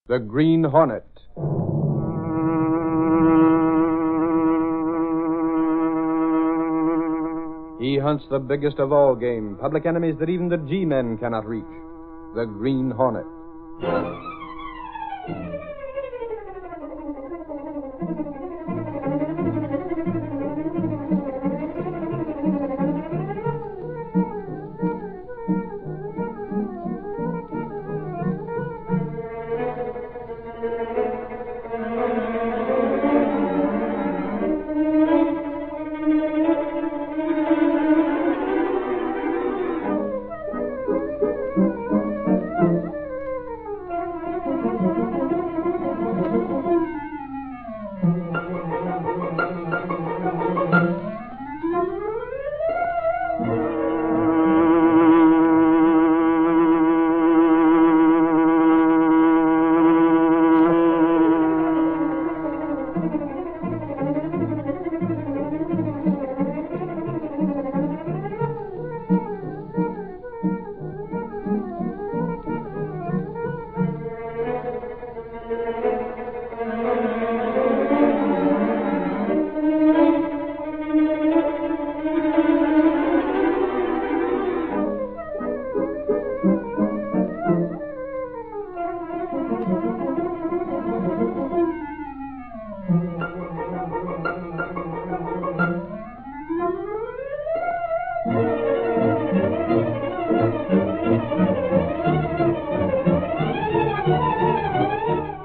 The Green Hornet. He hunts the biggest of all game, public enemies that even the G-men cannot reach. The Green Hornet.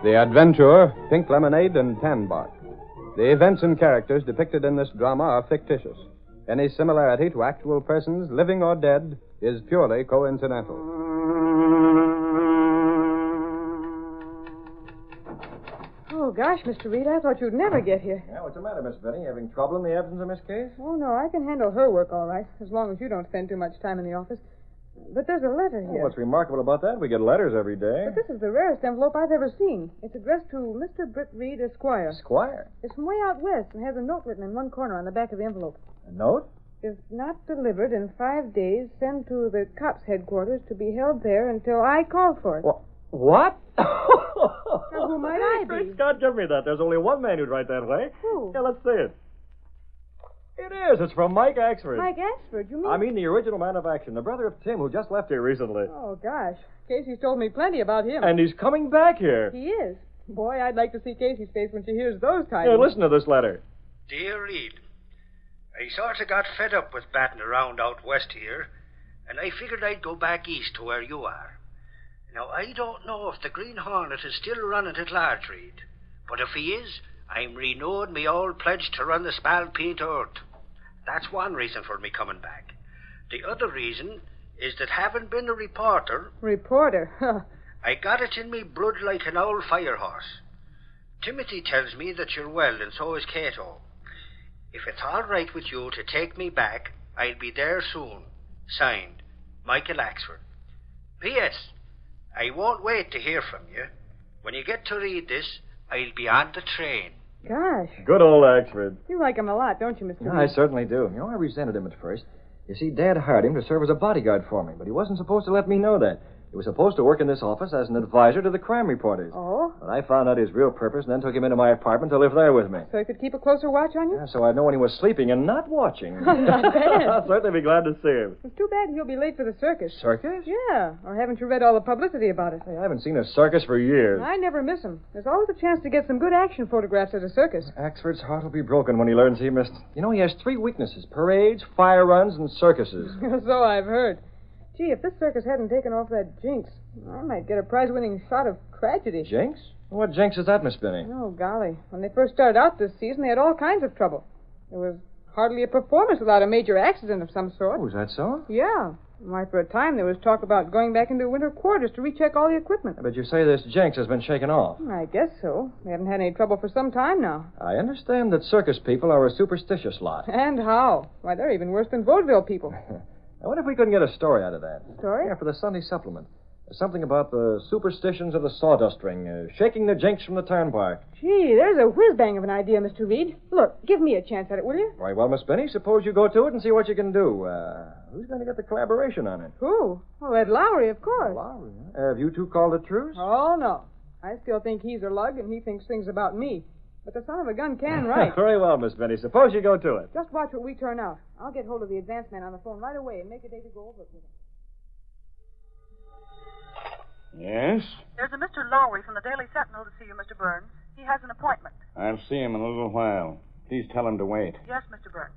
The Adventurer, Pink Lemonade, and Tan Bark. The events and characters depicted in this drama are fictitious. Any similarity to actual persons, living or dead, is purely coincidental. Oh, gosh, Mr. Reid, I thought you'd never get here. Yeah, what's the matter, Miss Benny? Having trouble in the absence of Miss Case? Oh, no, I can handle her work all right, as long as you don't spend too much time in the office. But there's a letter here. Oh, what's remarkable about that? We get letters every day. But this is the rarest envelope I've ever seen. It's addressed to Mr. Britt Reid, Esquire. Esquire? It's from way out west and has a note written in one corner on the back of the envelope. A note? If not delivered in 5 days, send to the cops' headquarters to be held there until I call for it. What? Now, who might I be? Great Scott, give me that. There's only one man who'd write that way. Who? Yeah, let's see it. It is. It's from Mike Axford. Mike Axford, you mean? I mean the original man of action, the brother of Tim, who just left here recently. Oh, gosh. Casey's told me plenty about him. And he's coming back here. He is. Boy, I'd like to see Casey's face when she hears those Here, tidings. listen to this letter. Dear Reid, I sort of got fed up with batting around out west here, and I figured I'd go back east to where you are. Now, I don't know if the Green Hornet is still running at large, Reid, but if he is, I'm renewing me old pledge to run the Spalpeen Earth. That's one reason for me coming back. The other reason is that having been a reporter... Reporter? Huh. I got it in me blood like an old fire horse. Timothy tells me that you're well, and so is Kato. If it's all right with you to take me back, I'll be there soon. Signed, Michael Axford. P.S. I won't wait to hear from you. When you get to read this, I'll be on the train. Gosh. Good old Axford. You like him a lot, don't you, Mr. No, Reid? I certainly do. You know, I resented him at first. You see, Dad hired him to serve as a bodyguard for me, but he wasn't supposed to let me know that. He was supposed to work in this office as an advisor to the crime reporters. Oh? But I found out his real purpose and then took him into my apartment to live there with me. So he could keep a closer watch on you? Yeah, so I'd know when he was sleeping and not watching. Not bad. I'll certainly be glad to see him. It's too bad he'll be late for the circus. Circus? Yeah. Or haven't you read all the publicity about it? Hey, I haven't seen a circus for years. I never miss them. There's always a chance to get some good action photographs at a circus. Axford's heart will be broken when he learns he missed. You know, he has 3 weaknesses: parades, fire runs, and circuses. So I've heard. Gee, if this circus hadn't taken off that jinx, I might get a prize-winning shot of tragedy. Jinx? What jinx is that, Miss Benny? Oh, golly. When they first started out this season, they had all kinds of trouble. There was hardly a performance without a major accident of some sort. Oh, is that so? Yeah. Why, for a time, there was talk about going back into winter quarters to recheck all the equipment. But you say this jinx has been shaken off. I guess so. They haven't had any trouble for some time now. I understand that circus people are a superstitious lot. And how? Why, they're even worse than vaudeville people. I wonder if we couldn't get a story out of that. Story? Yeah, for the Sunday supplement. Something about the superstitions of the sawdust ring, shaking the jinx from the turnpike. Gee, there's a whiz-bang of an idea, Mr. Reid. Look, give me a chance at it, will you? Very well, Miss Benny. Suppose you go to it and see what you can do. Who's going to get the collaboration on it? Who? Oh, Ed Lowry, of course. Lowry, huh? Have you two called a truce? Oh, no. I still think he's a lug, and he thinks things about me. But the son of a gun can write. Very well, Miss Benny. Suppose you go to it. Just watch what we turn out. I'll get hold of the advance man on the phone right away and make a day to go over it with him. Yes? There's a Mr. Lowry from the Daily Sentinel to see you, Mr. Burns. He has an appointment. I'll see him in a little while. Please tell him to wait. Yes, Mr. Burns.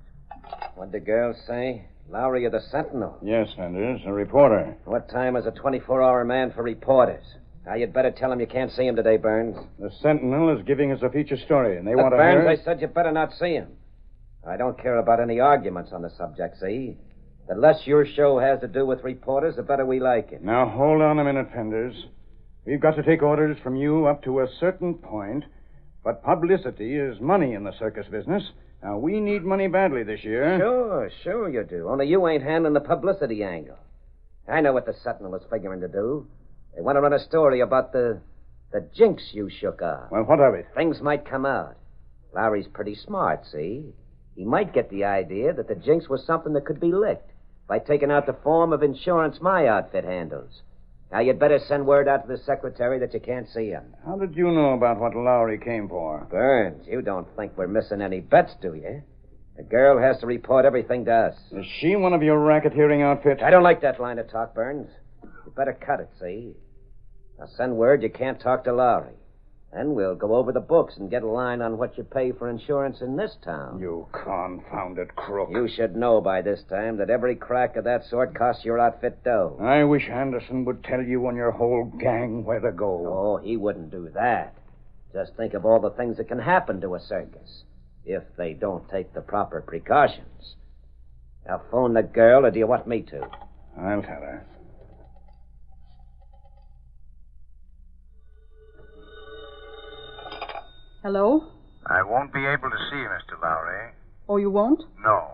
What'd the girl say? Lowry of the Sentinel. Yes, Fenders, a reporter. What time is a 24-hour man for reporters? Now, you'd better tell him you can't see him today, Burns. The Sentinel is giving us a feature story, and they But want to Burns, hear... I said you better not see him. I don't care about any arguments on the subject, see? The less your show has to do with reporters, the better we like it. Now, hold on a minute, Fenders. We've got to take orders from you up to a certain point, but publicity is money in the circus business. Now, we need money badly this year. Sure you do. Only you ain't handling the publicity angle. I know what the Sentinel is figuring to do. They want to run a story about the jinx you shook off. Well, what of it? Things might come out. Lowry's pretty smart, see? He might get the idea that the jinx was something that could be licked by taking out the form of insurance my outfit handles. Now, you'd better send word out to the secretary that you can't see him. How did you know about what Lowry came for? Burns, you don't think we're missing any bets, do you? The girl has to report everything to us. Is she one of your racketeering outfits? I don't like that line of talk, Burns. You better cut it, see? Now, send word you can't talk to Lowry. Then we'll go over the books and get a line on what you pay for insurance in this town. You confounded crook. You should know by this time that every crack of that sort costs your outfit dough. I wish Anderson would tell you and your whole gang where to go. Oh, he wouldn't do that. Just think of all the things that can happen to a circus if they don't take the proper precautions. Now, phone the girl, or do you want me to? I'll tell her. Hello? I won't be able to see Mr. Lowry. Oh, you won't? No.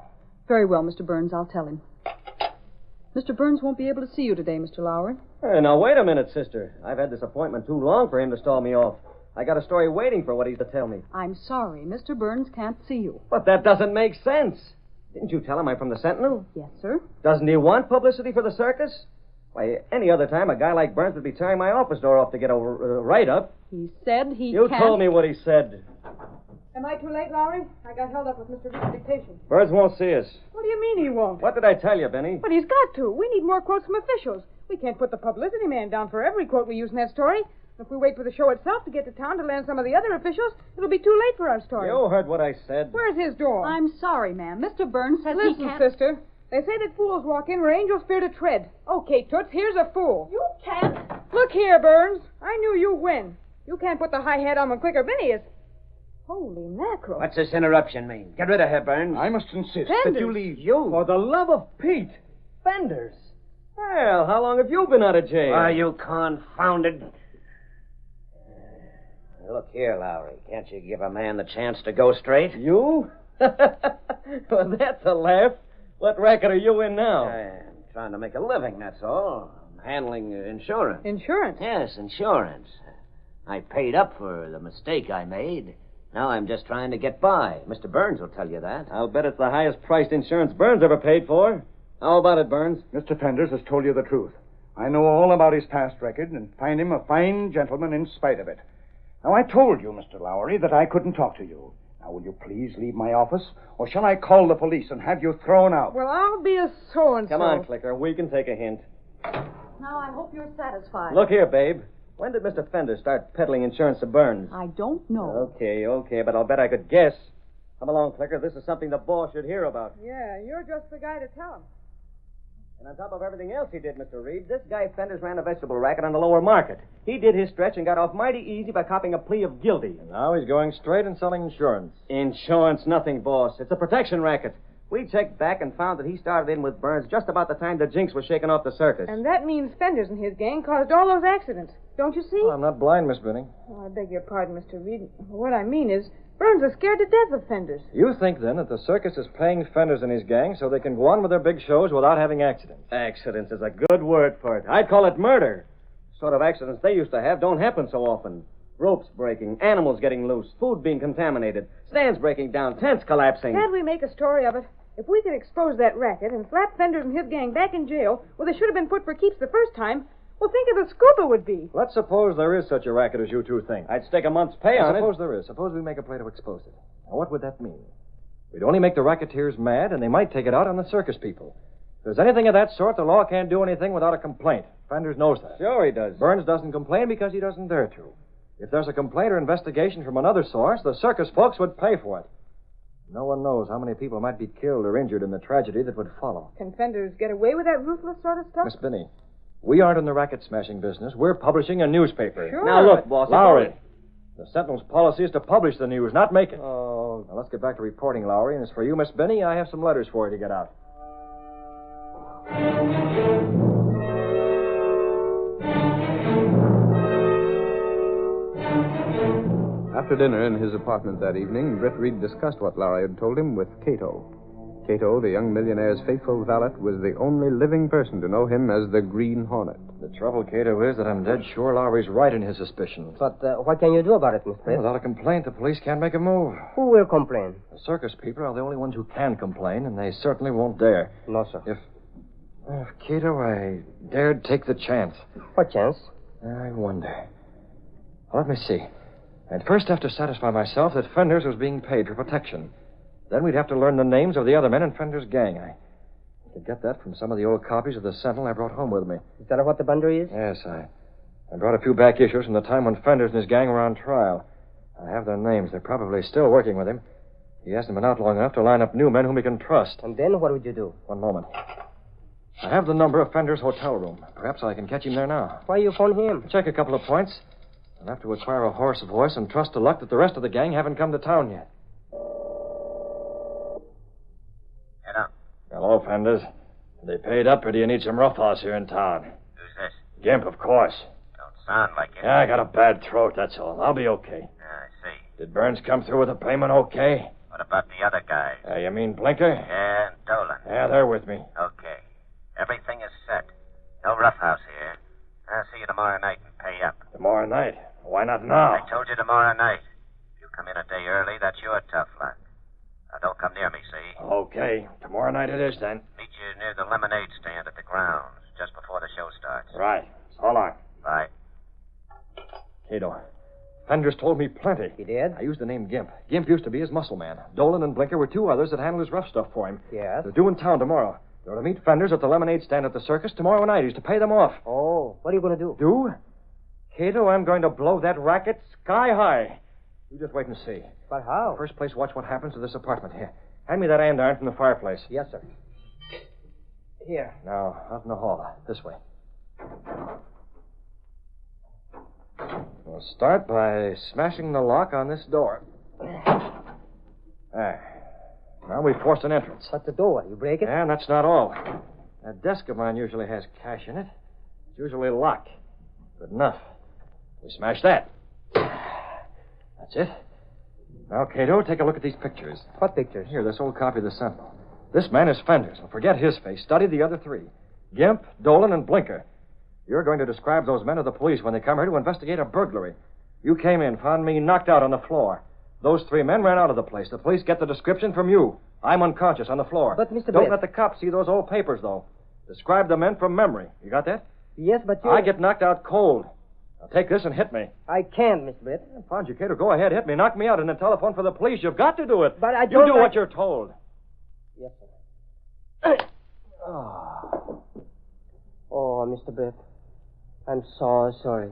Very well, Mr. Burns. I'll tell him. Mr. Burns won't be able to see you today, Mr. Lowry. Hey, now, wait a minute, sister. I've had this appointment too long for him to stall me off. I got a story waiting for what he's to tell me. I'm sorry. Mr. Burns can't see you. But that doesn't make sense. Didn't you tell him I'm from the Sentinel? Yes, sir. Doesn't he want publicity for the circus? Why, any other time, a guy like Burns would be tearing my office door off to get a write-up. He said he You can't... told me what he said. Am I too late, Lowry? I got held up with Mr. Reed's dictation. Burns won't see us. What do you mean he won't? What did I tell you, Benny? But he's got to. We need more quotes from officials. We can't put the publicity man down for every quote we use in that story. If we wait for the show itself to get to town to land some of the other officials, it'll be too late for our story. You heard what I said. Where's his door? I'm sorry, ma'am. Mr. Burns says Listen, he can't... sister. They say that fools walk in where angels fear to tread. Okay, Toots, here's a fool. You can't... Look here, Burns. I knew you win. You can't put the high hat on when Clicker Benny is... Holy mackerel. What's this interruption mean? Get rid of her, Burns. I must insist Fenders. that you leave. You? For the love of Pete. Fenders. Well, how long have you been out of jail? Are you confounded? Look here, Lowry. Can't you give a man the chance to go straight? You? Well, that's a laugh. What racket are you in now? I'm trying to make a living, that's all. I'm handling insurance. Insurance? Yes, insurance. I paid up for the mistake I made. Now I'm just trying to get by. Mr. Burns will tell you that. I'll bet it's the highest priced insurance Burns ever paid for. How about it, Burns? Mr. Fenders has told you the truth. I know all about his past record and find him a fine gentleman in spite of it. Now, I told you, Mr. Lowry, that I couldn't talk to you. Now, will you please leave my office, or shall I call the police and have you thrown out? Well, I'll be a so-and-so. Come on, Clicker. We can take a hint. Now, I hope you're satisfied. Look here, babe. When did Mr. Fender start peddling insurance to Burns? I don't know. Okay, but I'll bet I could guess. Come along, Clicker. This is something the boss should hear about. Yeah, you're just the guy to tell him. And on top of everything else he did, Mr. Reed, this guy Fenders ran a vegetable racket on the lower market. He did his stretch and got off mighty easy by copying a plea of guilty. And now he's going straight and selling insurance. Insurance, nothing, boss. It's a protection racket. We checked back and found that he started in with Burns just about the time the jinx was shaking off the circus. And that means Fenders and his gang caused all those accidents. Don't you see? Well, I'm not blind, Miss Benning. Oh, I beg your pardon, Mr. Reed. What I mean is, Burns is scared to death of Fenders. You think, then, that the circus is paying Fenders and his gang so they can go on with their big shows without having accidents? Accidents is a good word for it. I'd call it murder. The sort of accidents they used to have don't happen so often. Ropes breaking, animals getting loose, food being contaminated, stands breaking down, tents collapsing. Can't we make a story of it? If we can expose that racket and slap Fenders and his gang back in jail where they should have been put for keeps the first time, Well, think of the scoop it would be. Let's suppose there is such a racket as you two think. I'd stake a month's pay on it. Suppose there is. Suppose we make a play to expose it. Now, what would that mean? We'd only make the racketeers mad, and they might take it out on the circus people. If there's anything of that sort, the law can't do anything without a complaint. Fenders knows that. Sure he does. Burns doesn't complain because he doesn't dare to. If there's a complaint or investigation from another source, the circus folks would pay for it. No one knows how many people might be killed or injured in the tragedy that would follow. Can Fenders get away with that ruthless sort of stuff? Miss Binney, we aren't in the racket-smashing business. We're publishing a newspaper. Sure. Now, look, boss. Lowry, the Sentinel's policy is to publish the news, not make it. Oh. Now, let's get back to reporting, Lowry. And as for you, Miss Binney, I have some letters for you to get out. After dinner in his apartment that evening, Britt Reid discussed what Lowry had told him with Kato. Kato, the young millionaire's faithful valet, was the only living person to know him as the Green Hornet. The trouble, Kato, is that I'm dead sure Lowry's right in his suspicions. But what can you do about it, Miss Britt? Without a complaint, the police can't make a move. Who will complain? The circus people are the only ones who can complain, and they certainly won't dare. No, sir. If Kato, I dared take the chance. What chance? I wonder. Well, let me see. I'd first have to satisfy myself that Fenders was being paid for protection. Then we'd have to learn the names of the other men in Fender's gang. I could get that from some of the old copies of the Sentinel I brought home with me. Is that what the boundary is? Yes, I brought a few back issues from the time when Fenders and his gang were on trial. I have their names. They're probably still working with him. He hasn't been out long enough to line up new men whom he can trust. And then what would you do? One moment. I have the number of Fender's hotel room. Perhaps I can catch him there now. Why you phone him? Check a couple of points. I'll have to acquire a hoarse voice and trust to luck that the rest of the gang haven't come to town yet. Get up. Hello, Fenders. Are they paid up, or do you need some roughhouse here in town? Who's this? Gimp, of course. Don't sound like it. Yeah, I got a bad throat, that's all. I'll be okay. I see. Did Burns come through with the payment okay? What about the other guys? You mean Blinker? Yeah, and Dolan. Yeah, they're with me. Okay. Everything is set. No roughhouse here. I'll see you tomorrow night and pay up. Tomorrow night? Why not now? I told you tomorrow night. If you come in a day early, that's your tough luck. Now, don't come near me, see? Okay. Tomorrow night it is, then. Meet you near the lemonade stand at the grounds, just before the show starts. Right. So long. Bye. Kato, Fenders told me plenty. He did? I used the name Gimp. Gimp used to be his muscle man. Dolan and Blinker were two others that handled his rough stuff for him. Yes? They're due in town tomorrow. They're to meet Fenders at the lemonade stand at the circus tomorrow night. He's to pay them off. Oh, what are you going to do? Do? Kato, I'm going to blow that racket sky high. You just wait and see. But how? First place, watch what happens to this apartment here. Hand me that andiron from the fireplace. Yes, sir. Here. Now, out in the hall. This way. We'll start by smashing the lock on this door. There. Now we forced an entrance. What's the door? You break it? And that's not all. That desk of mine usually has cash in it. It's usually locked. Good enough. We smash that. That's it. Now, Kato, take a look at these pictures. What pictures? Here, this old copy of the Sentinel. This man is Fenders. Well, forget his face. Study the other three. Gimp, Dolan, and Blinker. You're going to describe those men to the police when they come here to investigate a burglary. You came in, found me knocked out on the floor. Those three men ran out of the place. The police get the description from you. I'm unconscious on the floor. But, Mr. Don't Britt... let the cops see those old papers, though. Describe the men from memory. You got that? Yes, but you... I get knocked out cold. Now take this and hit me. I can't, Mr. Britt. Found you, Kato. Go ahead, hit me. Knock me out and then telephone for the police. You've got to do it. But I You don't... do what you're told. Yes, sir. Oh, Mr. Britt. I'm so sorry.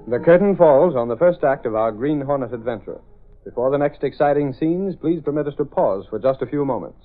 The curtain falls on the first act of our Green Hornet adventure. Before the next exciting scenes, please permit us to pause for just a few moments.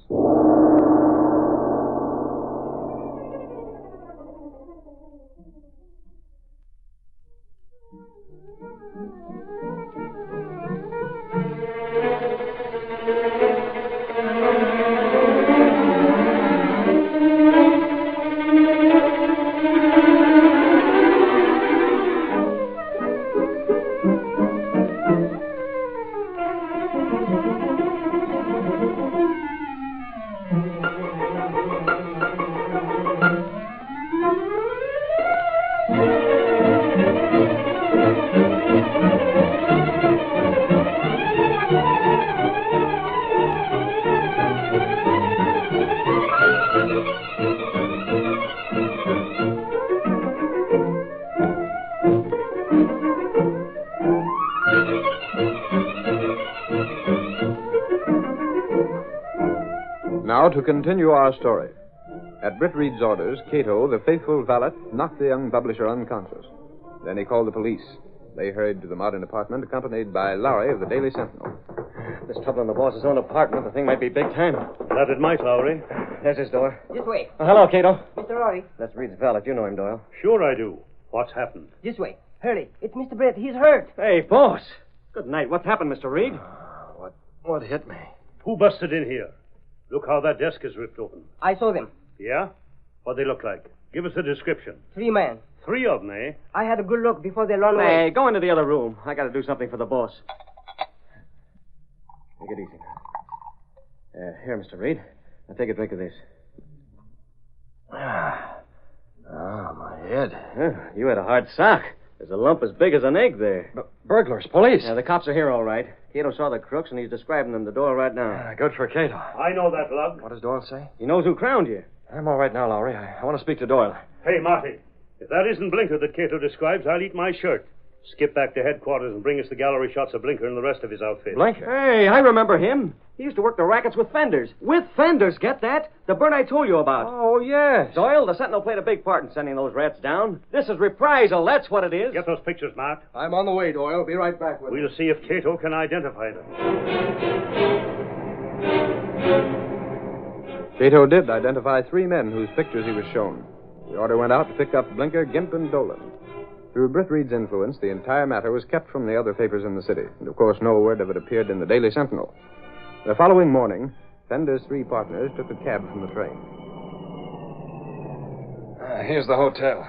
Now, to continue our story. At Britt Reid's orders, Kato, the faithful valet, knocked the young publisher unconscious. Then he called the police. They hurried to the modern apartment, accompanied by Lowry of the Daily Sentinel. There's trouble in the boss's own apartment. The thing might be big time. That it might, Lowry. There's his door. This way. Hello, Kato. Mr. Lowry. That's Reed's valet. You know him, Doyle. Sure I do. What's happened? This way. Hurry. It's Mr. Britt. He's hurt. Hey, boss. Good night. What's happened, Mr. Reid? What hit me? Who busted in here? Look how that desk is ripped open. I saw them. Yeah? What they look like? Give us a description. 3 men. 3 of them, eh? I had a good look before they run away. Hey, go into the other room. I got to do something for the boss. Take it easy. Here, Mr. Reid. Now take a drink of this. My head. You had a hard sock. There's a lump as big as an egg there. Burglars, police. Yeah, the cops are here, all right. Kato saw the crooks, and he's describing them the door right now. Good for Kato. I know that, Lug. What does Doyle say? He knows who crowned you. I'm all right now, Lowry. I want to speak to Doyle. Hey, Marty. If that isn't Blinker that Kato describes, I'll eat my shirt. Skip back to headquarters and bring us the gallery shots of Blinker and the rest of his outfit. Blinker? Hey, I remember him. He used to work the rackets with fenders. With fenders, get that? The burn I told you about. Oh, yes. Doyle, the Sentinel played a big part in sending those rats down. This is reprisal, that's what it is. Get those pictures, Mart. I'm on the way, Doyle. Be right back with you. We'll see if Kato can identify them. Kato did identify 3 men whose pictures he was shown. The order went out to pick up Blinker, Gimp, and Dolan. Through Britt Reid's influence, the entire matter was kept from the other papers in the city, and of course no word of it appeared in the Daily Sentinel. The following morning, Fender's 3 partners took a cab from the train. Here's the hotel.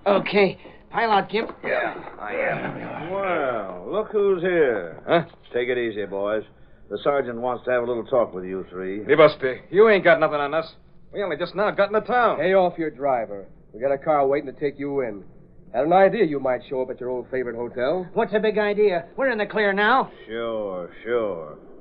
Okay. Pile out, Gimp. Yeah, I am. Well, look who's here. Huh? Take it easy, boys. The sergeant wants to have a little talk with you 3. He must be. You ain't got nothing on us. We only just now got into town. Pay off your driver. We got a car waiting to take you in. Had an idea you might show up at your old favorite hotel. What's the big idea? We're in the clear now. Sure.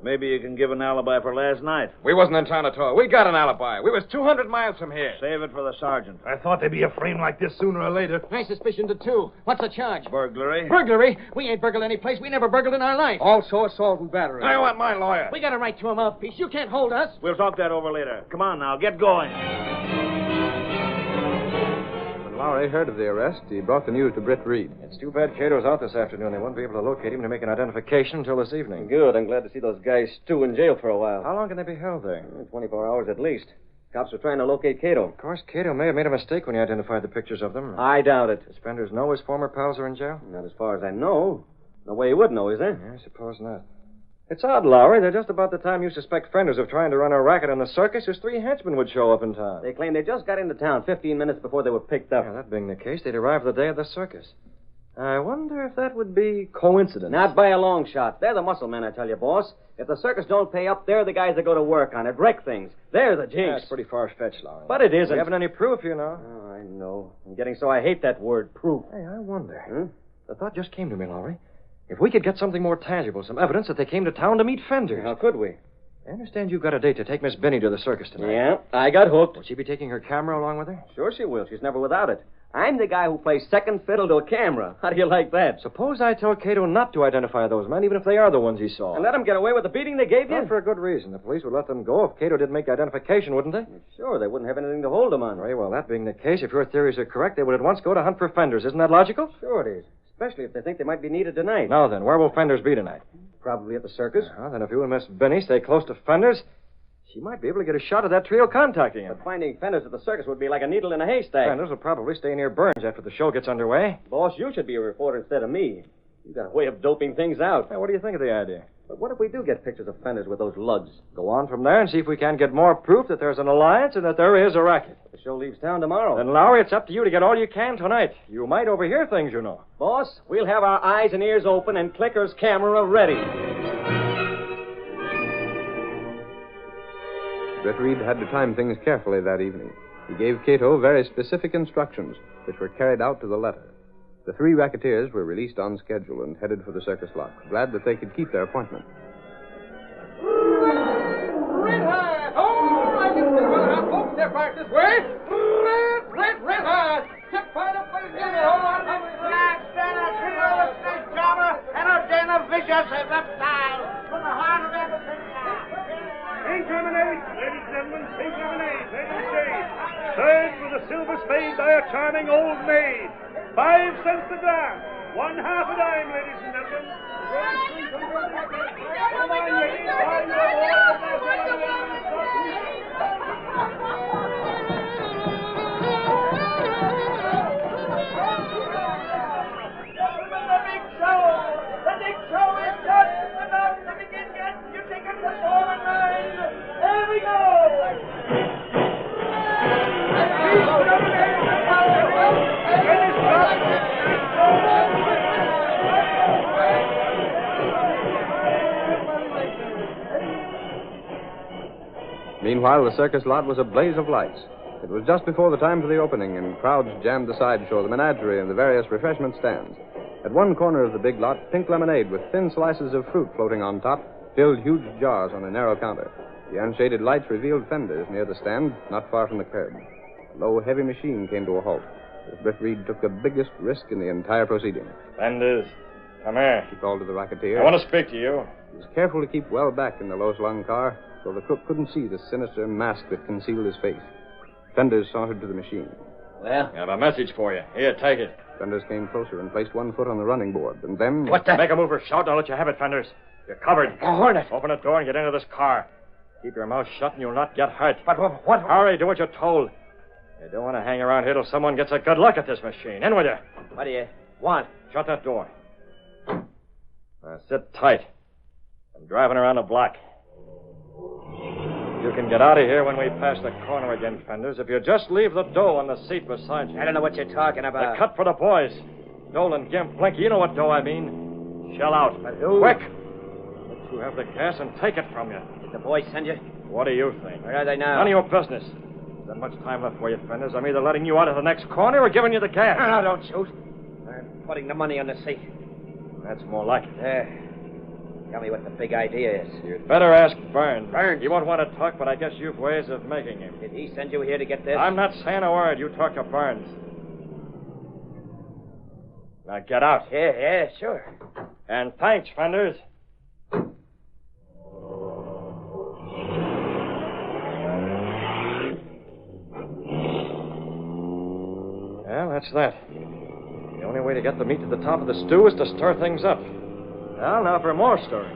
Maybe you can give an alibi for last night. We wasn't in town at all. We got an alibi. We was 200 miles from here. Save it for the sergeant. I thought there'd be a frame like this sooner or later. My suspicion to 2. What's the charge? Burglary. Burglary? We ain't burgled any place. We never burgled in our life. Also assault and battery. I want my lawyer. We got a right to a mouthpiece. You can't hold us. We'll talk that over later. Come on now, get going. When Lowry heard of the arrest, he brought the news to Britt Reid. It's too bad Cato's out this afternoon. They won't be able to locate him to make an identification until this evening. Good. I'm glad to see those guys stew in jail for a while. How long can they be held there? 24 hours at least. Cops are trying to locate Kato. Of course, Kato may have made a mistake when he identified the pictures of them. I doubt it. Does Fenders know his former pals are in jail? Not as far as I know. No way he would know, is there? Yeah, I suppose not. It's odd, Lowry. They're just about the time you suspect Fenders of trying to run a racket in the circus, his 3 henchmen would show up in town. They claim they just got into town 15 minutes before they were picked up. Yeah, that being the case, they'd arrive the day of the circus. I wonder if that would be coincidence. Not by a long shot. They're the muscle men, I tell you, boss. If the circus don't pay up, they're the guys that go to work on it, wreck things. They're the jinx. That's pretty far-fetched, Lowry. But it isn't. We haven't any proof, you know. Oh, I know. I'm getting so I hate that word, proof. Hey, I wonder. The thought just came to me, Lowry. If we could get something more tangible, some evidence that they came to town to meet Fenders. How could we? I understand you've got a date to take Miss Benny to the circus tonight. Yeah, I got hooked. Will she be taking her camera along with her? Sure she will. She's never without it. I'm the guy who plays second fiddle to a camera. How do you like that? Suppose I tell Kato not to identify those men, even if they are the ones he saw. And let them get away with the beating they gave you? Not for a good reason. The police would let them go if Kato didn't make the identification, wouldn't they? Sure, they wouldn't have anything to hold them on. Very well, that being the case, if your theories are correct, they would at once go to hunt for Fenders. Isn't that logical? Sure it is. Especially if they think they might be needed tonight. Now then, where will Fenders be tonight? Probably at the circus. Then if you and Miss Benny stay close to Fenders, she might be able to get a shot at that trio contacting him. But finding Fenders at the circus would be like a needle in a haystack. Fenders will probably stay near Burns after the show gets underway. Boss, you should be a reporter instead of me. You've got a way of doping things out. Hey, what do you think of the idea? But what if we do get pictures of Fenders with those lugs? Go on from there and see if we can get more proof that there's an alliance and that there is a racket. The show leaves town tomorrow. Then, Lowry, it's up to you to get all you can tonight. You might overhear things, you know. Boss, we'll have our eyes and ears open and Clicker's camera ready. Britt Reid had to time things carefully that evening. He gave Kato very specific instructions, which were carried out to the letter. The 3 racketeers were released on schedule and headed for the circus lot, glad that they could keep their appointment. Red hot! Oh, I can see whether our folks step right this way. Red hot! Step right up by the gate. Stand a trio of snake jobber and a den of vicious reptiles from the heart of everything. Incriminate! Ladies and gentlemen, pink lemonade, ready to stage. Served with a silver spade by a charming old maid. 5 cents a glass. 1/2 a dime, ladies and gentlemen. Come on, ladies. Buy your The big show is just about to begin. Get your tickets at forward line. Here we go. Meanwhile, the circus lot was a blaze of lights. It was just before the time for the opening, and crowds jammed the sideshow, the menagerie, and the various refreshment stands. At one corner of the big lot, pink lemonade with thin slices of fruit floating on top filled huge jars on a narrow counter. The unshaded lights revealed fenders near the stand, not far from the curb. A low, heavy machine came to a halt as Britt Reid took the biggest risk in the entire proceeding. Fenders, come here. He called to the racketeer. I want to speak to you. He was careful to keep well back in the low-slung car, so the crook couldn't see the sinister mask that concealed his face. Fenders sauntered to the machine. Well? I have a message for you. Here, take it. Fenders came closer and placed one foot on the running board, and then... What the? Make a move or shout, I'll let you have it, Fenders. You're covered. A Hornet. Open the door and get into this car. Keep your mouth shut and you'll not get hurt. But what? Hurry, do what you're told. You don't want to hang around here till someone gets a good look at this machine. In with you. What do you want? Shut that door. Now, sit tight. I'm driving around the block. You can get out of here when we pass the corner again, Fenders, if you just leave the dough on the seat beside you. I don't know what you're talking about. The cut for the boys. Dolan, Gimp, Blinky, you know what dough I mean. Shell out. But who? Quick! Let you have the gas and take it from you. Did the boys send you? What do you think? Where are they now? None of your business. There's not much time left for you, Fenders. I'm either letting you out of the next corner or giving you the gas. No, don't shoot. I'm putting the money on the seat. That's more like it. There. Tell me what the big idea is. You'd better ask Burns. Burns? He won't want to talk, but I guess you've ways of making him. Did he send you here to get this? I'm not saying a word. You talk to Burns. Now get out. Yeah, sure. And thanks, Fenders. Well, that's that. The only way to get the meat to the top of the stew is to stir things up. Well, now for more story.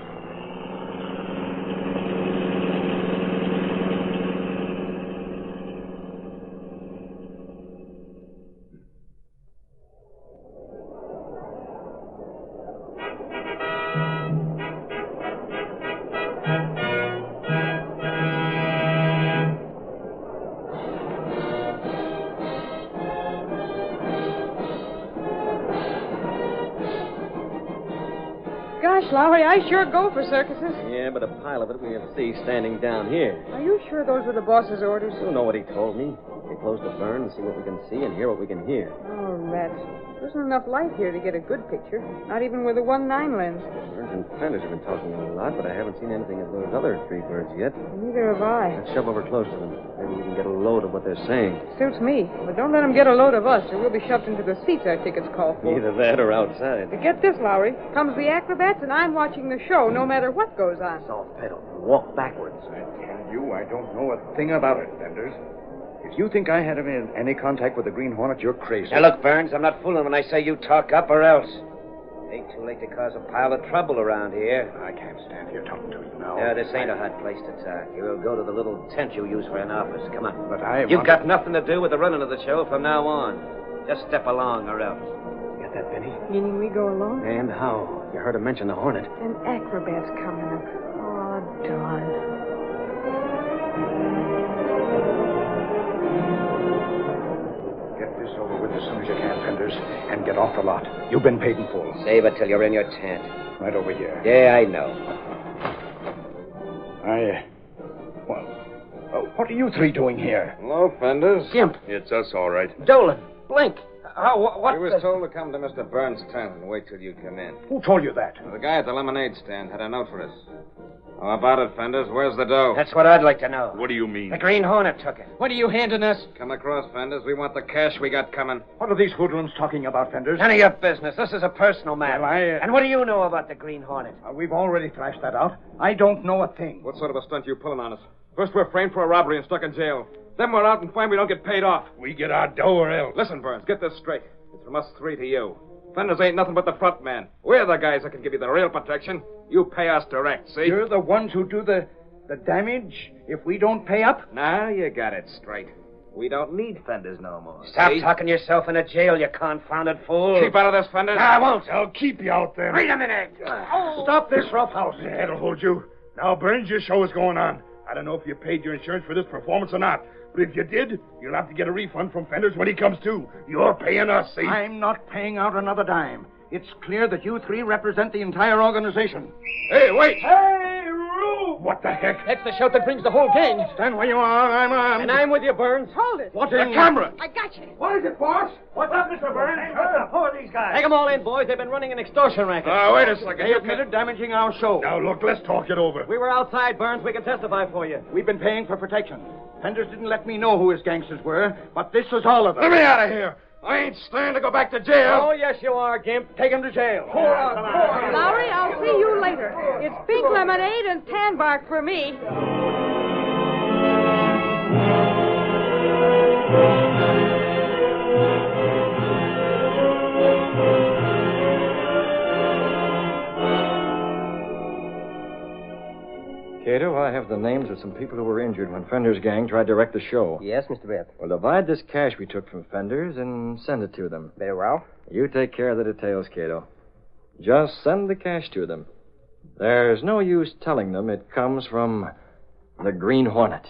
Gosh, Lowry, I sure go for circuses. Yeah, but a pile of it we'll see standing down here. Are you sure those were the boss's orders? You know what he told me. We close the burn and see what we can see and hear what we can hear. Oh, rats. There isn't enough light here to get a good picture. Not even with a 1.9 lens. Burns and Fenders have been talking a lot, but I haven't seen anything of those other 3 birds yet. Neither have I. Let's shove over close to them. Maybe we can get a load of what they're saying. Suits me. But don't let them get a load of us, or we'll be shoved into the seats our tickets call for. Either that or outside. But get this, Lowry. Comes the acrobats, and I'm watching the show no matter what goes on. Soft pedal. Walk backwards. I tell you, I don't know a thing about it, Fenders. If you think I had any contact with the Green Hornet, you're crazy. Now, look, Burns, I'm not fooling when I say you talk up or else. It ain't too late to cause a pile of trouble around here. I can't stand here talking to you now. No, this ain't a hot place to talk. You will go to the little tent you use for an office. Come on. But I You've got nothing to do with the running of the show from now on. Just step along or else. Get that, Benny? Meaning we go alone? And how? You heard him mention the Hornet. An acrobat's coming up. Oh, darn. Get this over with as soon as you can, Fenders, and get off the lot. You've been paid in full. Save it till you're in your tent. Right over here. Yeah, I know. What are you 3 doing here? Hello, Fenders. Gimp. It's us, all right. Dolan. Blink. What? We was told to come to Mr. Burns' tent and wait till you come in. Who told you that? The guy at the lemonade stand had a note for us. How about it, Fenders? Where's the dough? That's what I'd like to know. What do you mean? The Green Hornet took it. What are you handing us? Come across, Fenders. We want the cash we got coming. What are these hoodlums talking about, Fenders? None of your business. This is a personal matter. Well, And what do you know about the Green Hornet? We've already thrashed that out. I don't know a thing. What sort of a stunt you pulling on us? First we're framed for a robbery and stuck in jail. Then we're out and find we don't get paid off. We get our dough or else. Listen, Burns, get this straight. It's from us three to you. Fenders ain't nothing but the front man. We're the guys that can give you the real protection. You pay us direct, see? You're the ones who do the damage if we don't pay up? Now you got it straight. We don't need Fenders no more. Stop see? talking yourself into jail, you confounded fool. Keep out of this, Fenders. I won't. I'll keep you out there. Wait a minute. Stop this roughhouse. That'll hold you. Now, Burns, your show is going on. I don't know if you paid your insurance for this performance or not, but if you did, you'll have to get a refund from Fenders when he comes to. You're paying us, see? I'm not paying out another dime. It's clear that you three represent the entire organization. Hey, wait! Hey, Rube! What the heck? That's the shout that brings the whole gang. Stand where you are. I'm armed. And I'm with you, Burns. Hold it. What The in... camera! I got you. What is it, boss? What's up, Mr. Burns? What's up? Who are these guys? Take them all in, boys. They've been running an extortion racket. Wait a second. They admitted damaging our show. Now, look, let's talk it over. We were outside, Burns. We can testify for you. We've been paying for protection. Fenders didn't let me know who his gangsters were, but this was all of them. Let me out of here. I ain't staying to go back to jail. Oh, yes, you are, Gimp. Take him to jail. Lowry, I'll see you later. It's pink lemonade and tan bark for me. Kato, I have the names of some people who were injured when Fender's gang tried to wreck the show. Yes, Mr. Britt. Well, divide this cash we took from Fender's and send it to them. Very well. You take care of the details, Kato. Just send the cash to them. There's no use telling them it comes from the Green Hornet.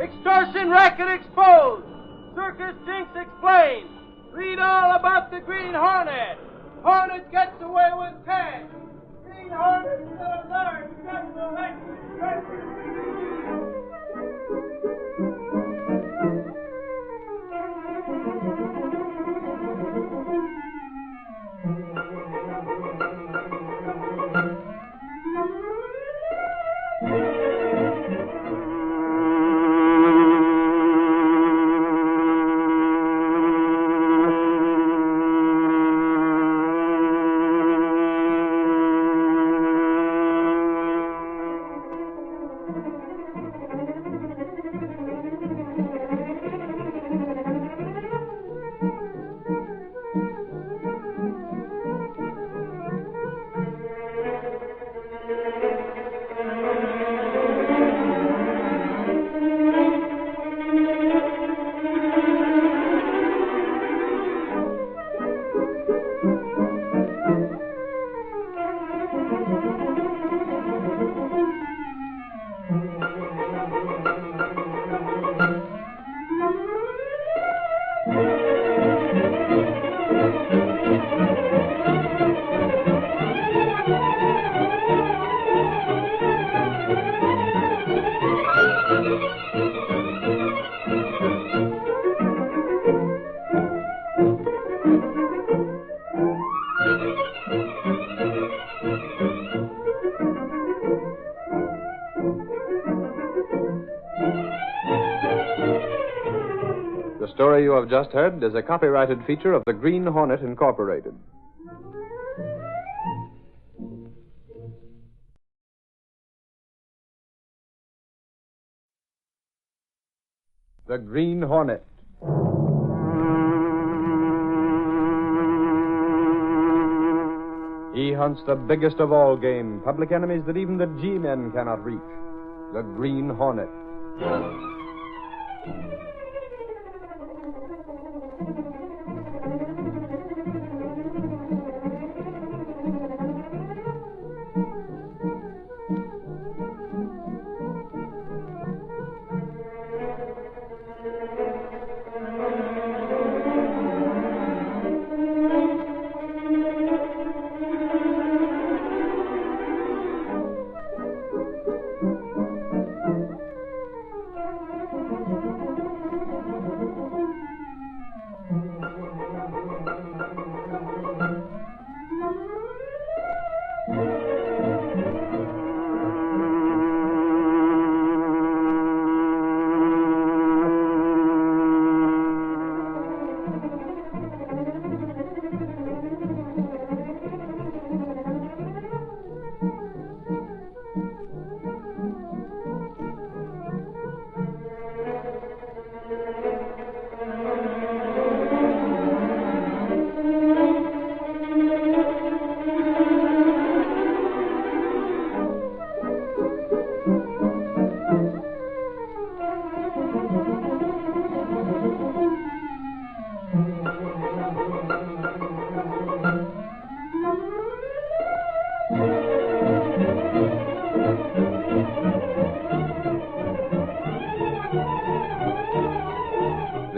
Extortion racket exposed. Circus Jinx explained. Read all about the Green Hornet. Hornet gets away with cash. Green Hornet still alive. Got the The story you have just heard is a copyrighted feature of the Green Hornet, Incorporated. The Green Hornet. He hunts the biggest of all game, public enemies that even the G-men cannot reach. The Green Hornet.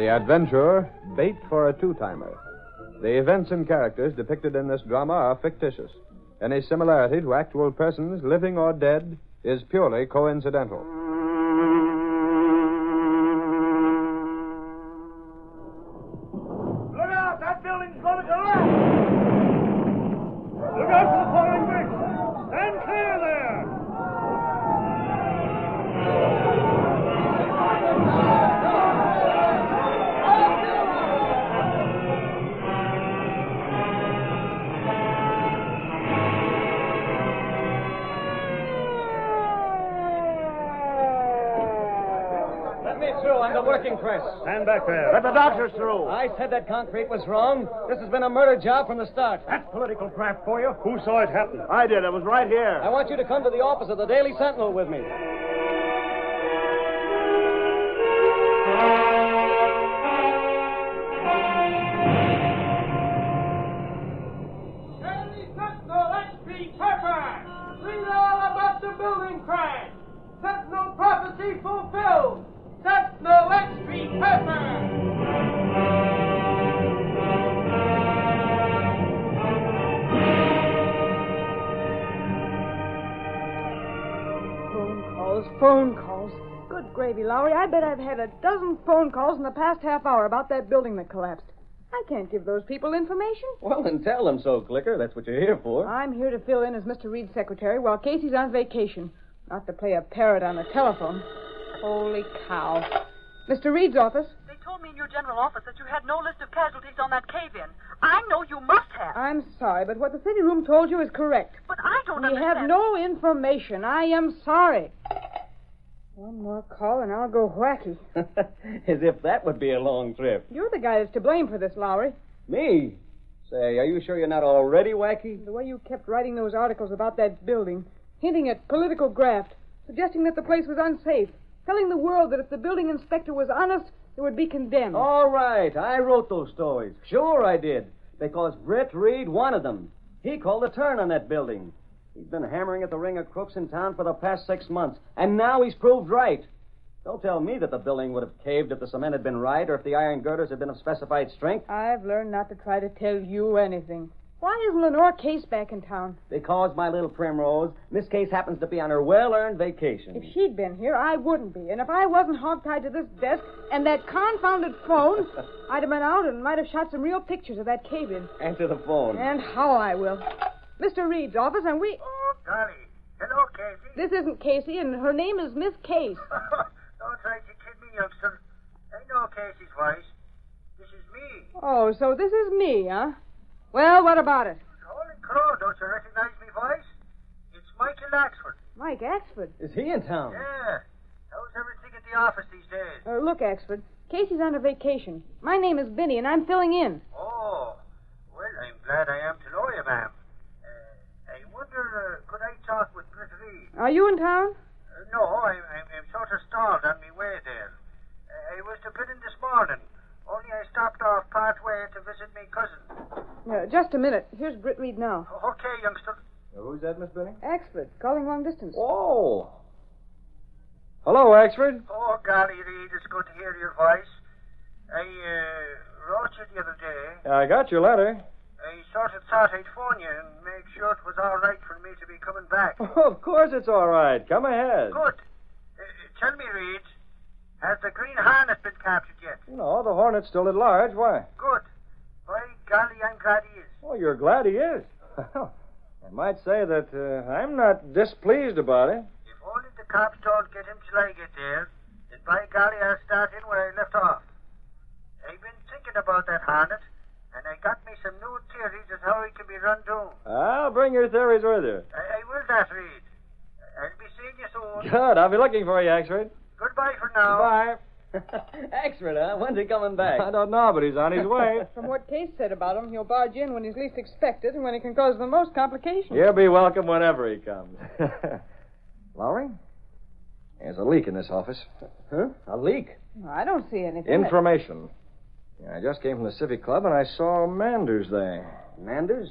The adventurer, bait for a two-timer. The events and characters depicted in this drama are fictitious. Any similarity to actual persons, living or dead, is purely coincidental. Look out! That building's going to collapse! Look out for the falling bricks! Stand clear there! Let me through. I'm the working press. Stand back there. Let the doctors through. I said that concrete was wrong. This has been a murder job from the start. That's political craft for you. Who saw it happen? I did. I was right here. I want you to come to the office of the Daily Sentinel with me. Daily Sentinel, XP Pepper! Read all about the building crash. Sentinel prophecy fulfilled. Sentinel XP Pepper! Phone calls. Good gravy, Lowry. I bet I've had a dozen phone calls in the past half hour about that building that collapsed. I can't give those people information. Well, then tell them so, Clicker. That's what you're here for. I'm here to fill in as Mr. Reid's secretary while Casey's on vacation. Not to play a parrot on the telephone. Holy cow. Mr. Reid's office. They told me in your general office that you had no list of casualties on that cave-in. I know you must have. I'm sorry, but what the city room told you is correct. But I don't We understand. have no information. I am sorry. One more call and I'll go wacky. As if that would be a long trip. You're the guy that's to blame for this, Lowry. Me? Say, are you sure you're not already wacky? The way you kept writing those articles about that building, hinting at political graft, suggesting that the place was unsafe, telling the world that if the building inspector was honest, it would be condemned. All right, I wrote those stories. Sure I did. Because Britt Reid wanted them. He called a turn on that building. He's been hammering at the ring of crooks in town for the past 6 months, and now he's proved right. Don't tell me that the building would have caved if the cement had been right or if the iron girders had been of specified strength. I've learned not to try to tell you anything. Why isn't Lenore Case back in town? Because, my little Primrose, Miss Case happens to be on her well-earned vacation. If she'd been here, I wouldn't be. And if I wasn't hogtied to this desk and that confounded phone, I'd have been out and might have shot some real pictures of that cave-in. Answer the phone. And how I will. Mr. Reid's office, and we... Oh, golly. Hello, Casey. This isn't Casey, and her name is Miss Case. Don't try to kid me, youngster. I know Casey's voice. This is me. Oh, so this is me, huh? Well, what about it? Holy crow, don't you recognize me voice? It's Michael Axford. Mike Axford? Is he in town? Yeah. How's everything at the office these days? Look, Axford, Casey's on a vacation. My name is Benny, and I'm filling in. Oh. Well, I'm glad I am to know you, ma'am. I wonder, could I talk with Britt Reid? Are you in town? No, I'm sort of stalled on my way there. I was to get in this morning, only I stopped off part way to visit my cousin. Just a minute. Here's Britt Reid now. Okay, youngster. Who's that, Miss Benny? Axford, calling long distance. Oh. Hello, Axford. Oh, golly, Reid, it's good to hear your voice. I wrote you the other day. I got your letter. I sort of thought I'd phone you and make sure it was all right for me to be coming back. Oh, of course it's all right. Come ahead. Good. Tell me, Reid, has the Green Hornet been captured yet? No, the Hornet's still at large. Why? Good. By golly, I'm glad he is. Oh, you're glad he is. I might say that I'm not displeased about it. If only the cops don't get him till I get there, then by golly, I'll start in where I left off. I've been thinking about that Hornet, and I got me some new theories as how he can be run down. I'll bring your theories with you. I will that, Reid. I'll be seeing you soon. Good. I'll be looking for you, Axford. Goodbye for now. Goodbye. Axford, huh? When's he coming back? I don't know, but he's on his way. From what Case said about him, he'll barge in when he's least expected and when he can cause the most complications. He'll be welcome whenever he comes. Lowry? There's a leak in this office. Huh? A leak? I don't see anything. Information. I just came from the Civic Club, and I saw Manders there. Manders?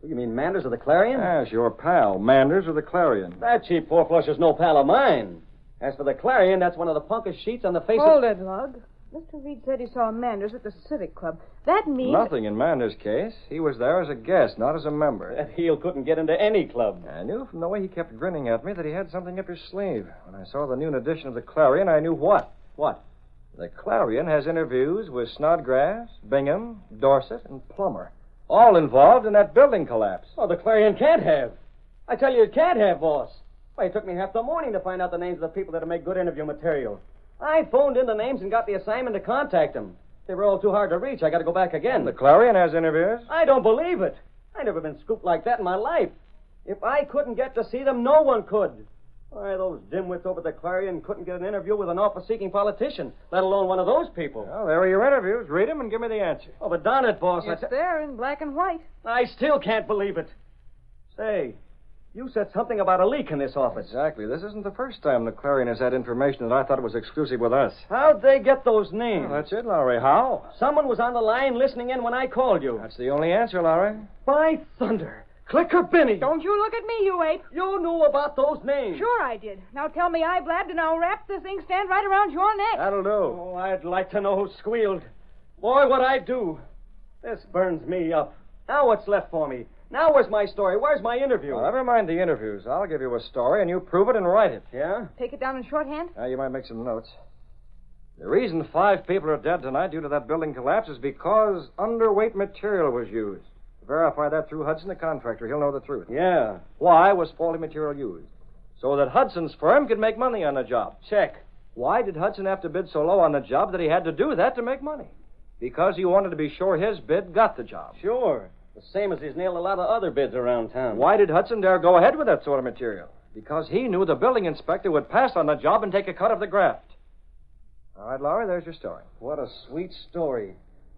You mean Manders of the Clarion? Yes, your pal, Manders of the Clarion. That cheap four-flusher's no pal of mine. As for the Clarion, that's one of the punkest sheets on the face Hold it, Lug. Mr. Reid said he saw Manders at the Civic Club. That means... Nothing in Manders' case. He was there as a guest, not as a member. That heel couldn't get into any club. I knew from the way he kept grinning at me that he had something up his sleeve. When I saw the noon edition of the Clarion, I knew what. What? The Clarion has interviews with Snodgrass, Bingham, Dorset, and Plummer. All involved in that building collapse. Oh, the Clarion can't have. I tell you, it can't have, boss. Why, it took me half the morning to find out the names of the people that'll make good interview material. I phoned in the names and got the assignment to contact them. They were all too hard to reach. I got to go back again. The Clarion has interviews? I don't believe it. I never been scooped like that in my life. If I couldn't get to see them, no one could. Why, those dimwits over at the Clarion couldn't get an interview with an office-seeking politician, let alone one of those people. Well, there are your interviews. Read them and give me the answer. Oh, but darn it, boss. It's there in black and white. I still can't believe it. Say, you said something about a leak in this office. Exactly. This isn't the first time the Clarion has had information that I thought was exclusive with us. How'd they get those names? Well, that's it, Lowry. How? Someone was on the line listening in when I called you. That's the only answer, Lowry. By thunder. Clicker Benny. Don't you look at me, you ape. You knew about those names. Sure I did. Now tell me I blabbed and I'll wrap this inkstand right around your neck. That'll do. Oh, I'd like to know who squealed. Boy, what I'd do. This burns me up. Now what's left for me? Now where's my story? Where's my interview? Well, never mind the interviews. I'll give you a story, and you prove it and write it. Yeah? Take it down in shorthand? You might make some notes. The reason 5 people are dead tonight due to that building collapse is because underweight material was used. To verify that through Hudson, the contractor. He'll know the truth. Yeah. Why was faulty material used? So that Hudson's firm could make money on the job. Check. Why did Hudson have to bid so low on the job that he had to do that to make money? Because he wanted to be sure his bid got the job. Sure. The same as he's nailed a lot of other bids around town. Why did Hudson dare go ahead with that sort of material? Because he knew the building inspector would pass on the job and take a cut of the graft. All right, Lowry, there's your story. What a sweet story.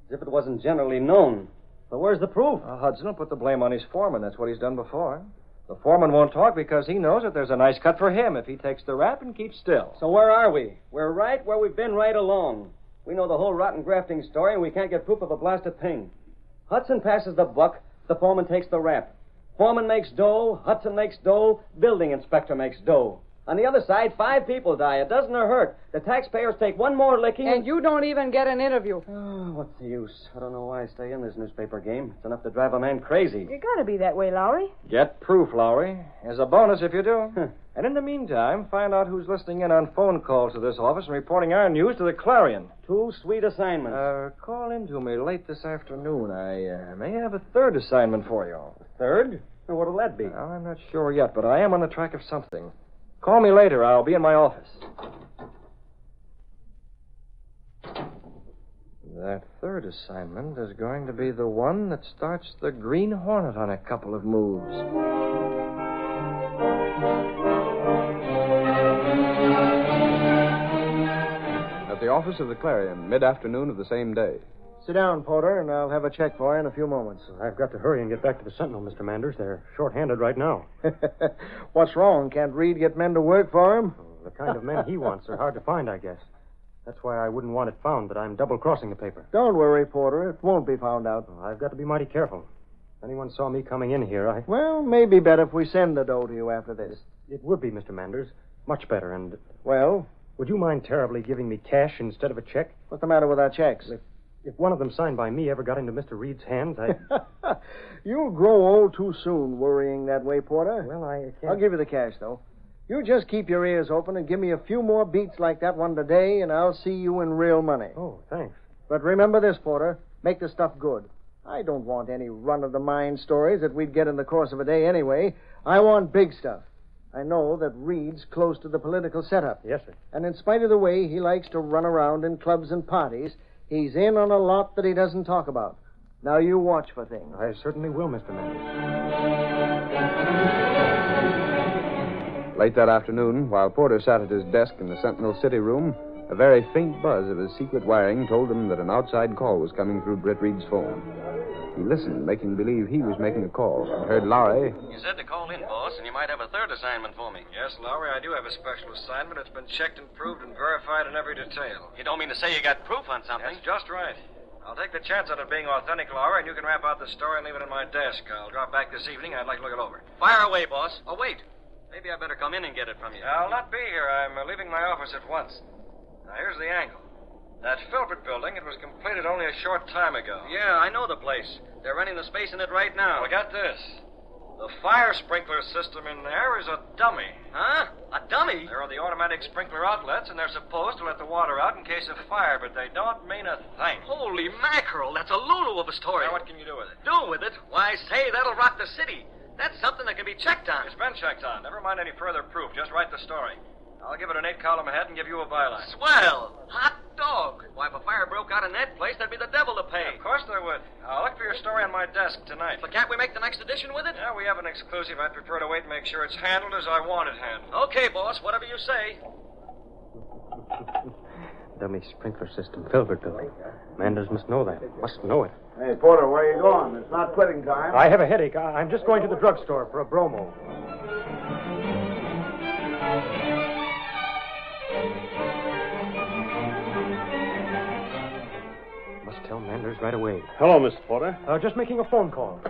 As if it wasn't generally known. But where's the proof? Hudson will put the blame on his foreman. That's what he's done before. The foreman won't talk because he knows that there's a nice cut for him if he takes the rap and keeps still. So where are we? We're right where we've been right along. We know the whole rotten grafting story, and we can't get proof of a blasted thing. Hudson passes the buck, the foreman takes the rap. Foreman makes dough, Hudson makes dough, building inspector makes dough. On the other side, 5 people die. A dozen are hurt. The taxpayers take one more licking. And you don't even get an interview. Oh, what's the use? I don't know why I stay in this newspaper game. It's enough to drive a man crazy. You gotta be that way, Lowry. Get proof, Lowry. As a bonus if you do. And in the meantime, find out who's listening in on phone calls to this office and reporting our news to the Clarion. 2 sweet assignments. Call in to me late this afternoon. I may have a 3rd assignment for you. 3rd? What'll that be? Well, I'm not sure yet, but I am on the track of something. Call me later. I'll be in my office. That 3rd assignment is going to be the one that starts the Green Hornet on a couple of moves. At the office of the Clarion, mid-afternoon of the same day. Sit down, Porter, and I'll have a check for you in a few moments. I've got to hurry and get back to the Sentinel, Mr. Manders. They're short-handed right now. What's wrong? Can't Reid get men to work for him? The kind of men he wants are hard to find, I guess. That's why I wouldn't want it found that I'm double-crossing the paper. Don't worry, Porter. It won't be found out. I've got to be mighty careful. If anyone saw me coming in here, Well, maybe better if we send the dough to you after this. It would be, Mr. Manders. Much better, and... Well? Would you mind terribly giving me cash instead of a check? What's the matter with our checks? If one of them signed by me ever got into Mr. Reid's hands, You'll grow old too soon worrying that way, Porter. Well, I can't... I'll give you the cash, though. You just keep your ears open and give me a few more beats like that one today, and I'll see you in real money. Oh, thanks. But remember this, Porter. Make the stuff good. I don't want any run-of-the-mine stories that we'd get in the course of a day anyway. I want big stuff. I know that Reid's close to the political setup. Yes, sir. And in spite of the way he likes to run around in clubs and parties, he's in on a lot that he doesn't talk about. Now you watch for things. I certainly will, Mr. Manders. Late that afternoon, while Porter sat at his desk in the Sentinel City room, a very faint buzz of his secret wiring told him that an outside call was coming through Britt Reid's phone. He listened, making believe he was making a call, and heard Lowry. You said to call in, boss, and you might have a 3rd assignment for me. Yes, Lowry, I do have a special assignment. It's been checked and proved and verified in every detail. You don't mean to say you got proof on something? That's just right. I'll take the chance on it being authentic, Lowry, and you can wrap out the story and leave it in my desk. I'll drop back this evening. I'd like to look it over. Fire away, boss. Oh, wait. Maybe I better come in and get it from you. I'll not be here. I'm leaving my office at once. Now, here's the angle. That Filbert building, it was completed only a short time ago. Yeah, I know the place. They're renting the space in it right now. Well, got this. The fire sprinkler system in there is a dummy. Huh? A dummy? There are the automatic sprinkler outlets, and they're supposed to let the water out in case of fire, but they don't mean a thing. Holy mackerel, that's a Lulu of a story. Now, what can you do with it? Do with it? Why, say, that'll rock the city. That's something that can be checked on. It's been checked on. Never mind any further proof. Just write the story. I'll give it an 8-column head and give you a byline. Swell! Hot dog! Why, if a fire broke out in that place, there'd be the devil to pay. Yeah, of course there would. I'll look for your story on my desk tonight. But can't we make the next edition with it? Yeah, we have an exclusive. I'd prefer to wait and make sure it's handled as I want it handled. Okay, boss, whatever you say. Dummy sprinkler system, Filbert building. Manders must know that. Must know it. Hey, Porter, where are you going? It's not quitting time. I have a headache. I'm just going to the drugstore for a bromo. Must tell Manders right away. Hello, Mr. Porter. Just making a phone call.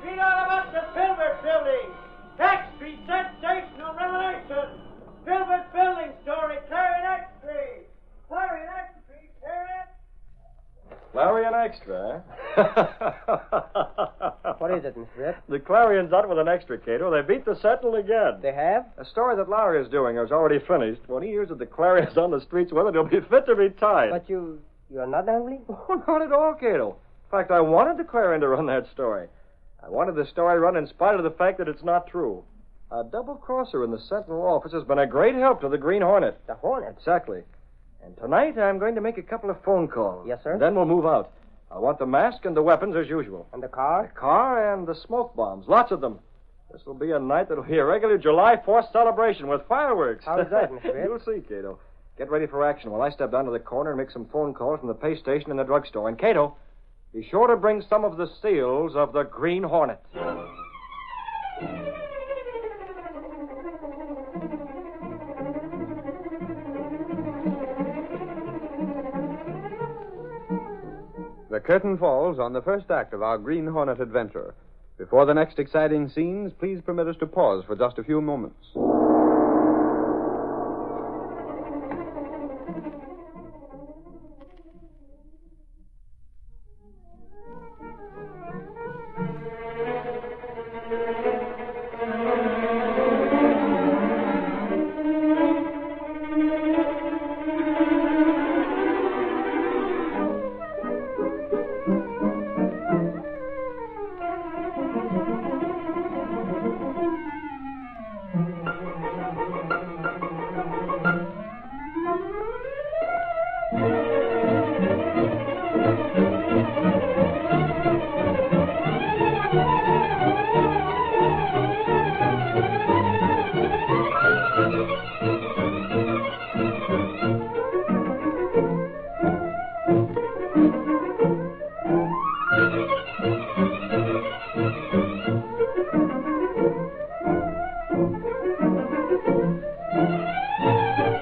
Read all about the Filbert building. Taxi, sensational revelation. Filbert building story, Clarion Extra. Clarion Extra, Clarion. Clarion Extra, What is it, Miss Britt? The Clarion's out with an extra, Kato. They beat the Sentinel again. They have? A story that Lowry is doing is already finished. When he hears that the Clarion's on the streets with it, he'll be fit to be tied. But you're not angry? Oh, not at all, Kato. In fact, I wanted the Clarion to run that story. I wanted the story run in spite of the fact that it's not true. A double-crosser in the Sentinel office has been a great help to the Green Hornet. The Hornet? Exactly. And tonight I'm going to make a couple of phone calls. Yes, sir. And then we'll move out. I want the mask and the weapons as usual. And the car? The car and the smoke bombs. Lots of them. This will be a night that'll be a regular July 4th celebration with fireworks. How is that, Mr. Red? You'll see, Kato. Get ready for action while I step down to the corner and make some phone calls from the pay station and the drugstore. And, Kato, be sure to bring some of the seals of the Green Hornet. The curtain falls on the first act of our Green Hornet adventure. Before the next exciting scenes, please permit us to pause for just a few moments.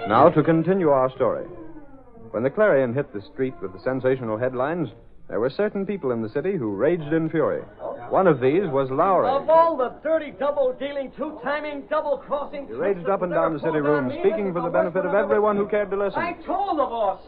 Now to continue our story. When the Clarion hit the street with the sensational headlines, there were certain people in the city who raged in fury. One of these was Lowry. Of all the dirty double-dealing, two-timing, double-crossing... He raged up and down the city room, speaking for the benefit of everyone who cared to listen. I told the boss.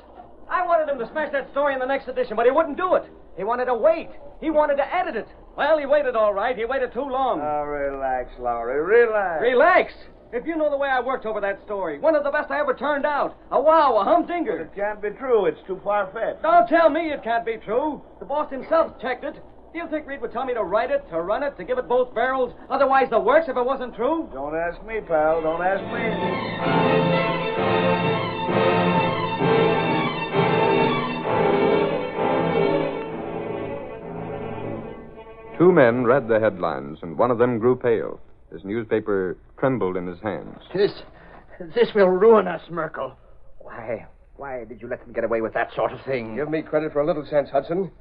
I wanted him to smash that story in the next edition, but he wouldn't do it. He wanted to wait. He wanted to edit it. Well, he waited all right. He waited too long. Now, relax, Lowry. Relax. Relax? If you know the way I worked over that story, one of the best I ever turned out. A wow, a humdinger. It can't be true. It's too far-fetched. Don't tell me it can't be true. The boss himself checked it. Do you think Reid would tell me to write it, to run it, to give it both barrels, otherwise the works if it wasn't true? Don't ask me, pal. Don't ask me. Two men read the headlines, and one of them grew pale. His newspaper trembled in his hands. This will ruin us, Merkel. Why did you let them get away with that sort of thing? Give me credit for a little sense, Hudson. Do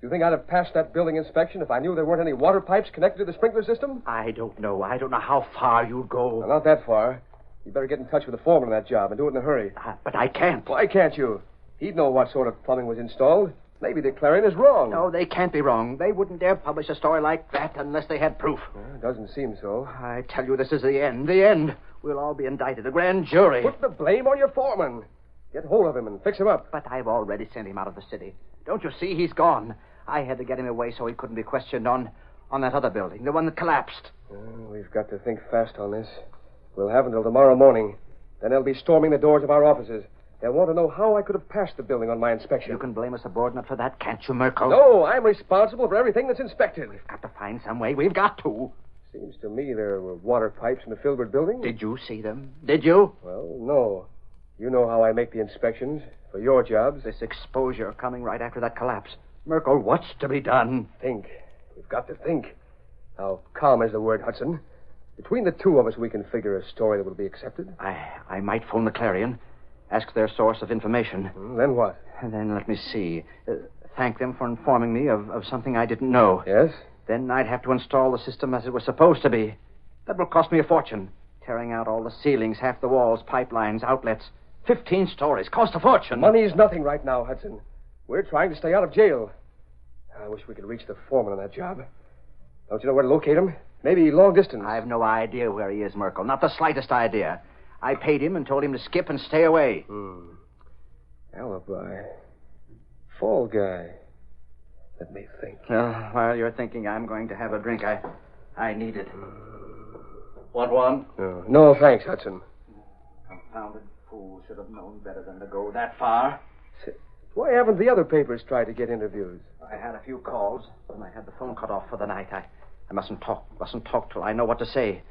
you think I'd have passed that building inspection if I knew there weren't any water pipes connected to the sprinkler system? I don't know. I don't know how far you'd go. Well, not that far. You better get in touch with the foreman of that job and do it in a hurry. But I can't. Why can't you? He'd know what sort of plumbing was installed. Maybe the Clarion is wrong. No, they can't be wrong. They wouldn't dare publish a story like that unless they had proof. Doesn't seem so. I tell you, this is the end. The end. We'll all be indicted. A grand jury. Put the blame on your foreman. Get hold of him and fix him up. But I've already sent him out of the city. Don't you see? He's gone. I had to get him away so he couldn't be questioned on that other building, the one that collapsed. We've got to think fast on this. We'll have until tomorrow morning. Then they'll be storming the doors of our offices. They'll want to know how I could have passed the building on my inspection. You can blame a subordinate for that, can't you, Merkel? No, I'm responsible for everything that's inspected. We've got to find some way. We've got to. Seems to me there were water pipes in the Filbert building. Did you see them? Did you? Well, no. You know how I make the inspections for your jobs. This exposure coming right after that collapse. Merkel, what's to be done? Think. We've got to think. Now, calm is the word, Hudson. Between the two of us, we can figure a story that will be accepted. I might phone the Clarion, ask their source of information. Then what? And then let me see. Thank them for informing me of something I didn't know. Yes? Then I'd have to install the system as it was supposed to be. That will cost me a fortune. Tearing out all the ceilings, half the walls, pipelines, outlets. 15 stories. Cost a fortune. Money's nothing right now, Hudson. We're trying to stay out of jail. I wish we could reach the foreman on that job. Don't you know where to locate him? Maybe long distance. I've no idea where he is, Merkel. Not the slightest idea. I paid him and told him to skip and stay away. Alibi. Fall guy. Let me think. While you're thinking, I'm going to have a drink. I need it. Want one? No, thanks, Hudson. Confounded fool. Should have known better than to go that far. Why haven't the other papers tried to get interviews? I had a few calls, and I had the phone cut off for the night. I mustn't talk till I know what to say.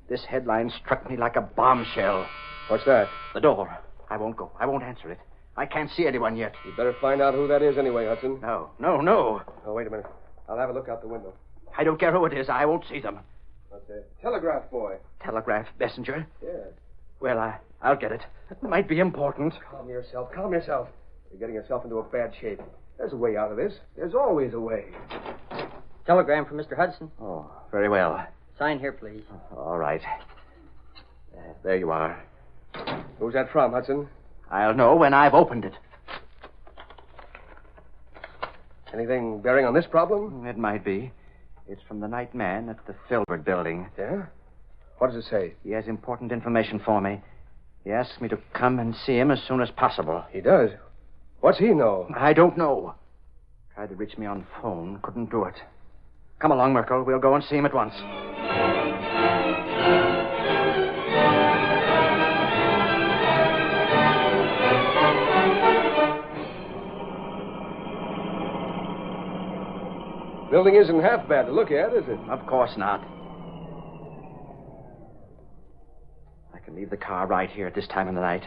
This headline struck me like a bombshell. What's that? The door. I won't go. I won't answer it. I can't see anyone yet. You better find out who that is anyway, Hudson. No. Oh, wait a minute. I'll have a look out the window. I don't care who it is. I won't see them. That's a telegraph boy. Telegraph messenger? Yes. Well, I'll get it. It might be important. Calm yourself. You're getting yourself into a bad shape. There's a way out of this. There's always a way. Telegram from Mr. Hudson. Oh, very well. Sign here, please. All right. There you are. Who's that from, Hudson? I'll know when I've opened it. Anything bearing on this problem? It might be. It's from the night man at the Filbert building. Yeah? What does it say? He has important information for me. He asks me to come and see him as soon as possible. He does? What's he know? I don't know. Tried to reach me on phone. Couldn't do it. Come along, Merkel. We'll go and see him at once. Building isn't half bad to look at, is it? Of course not. I can leave the car right here at this time of the night.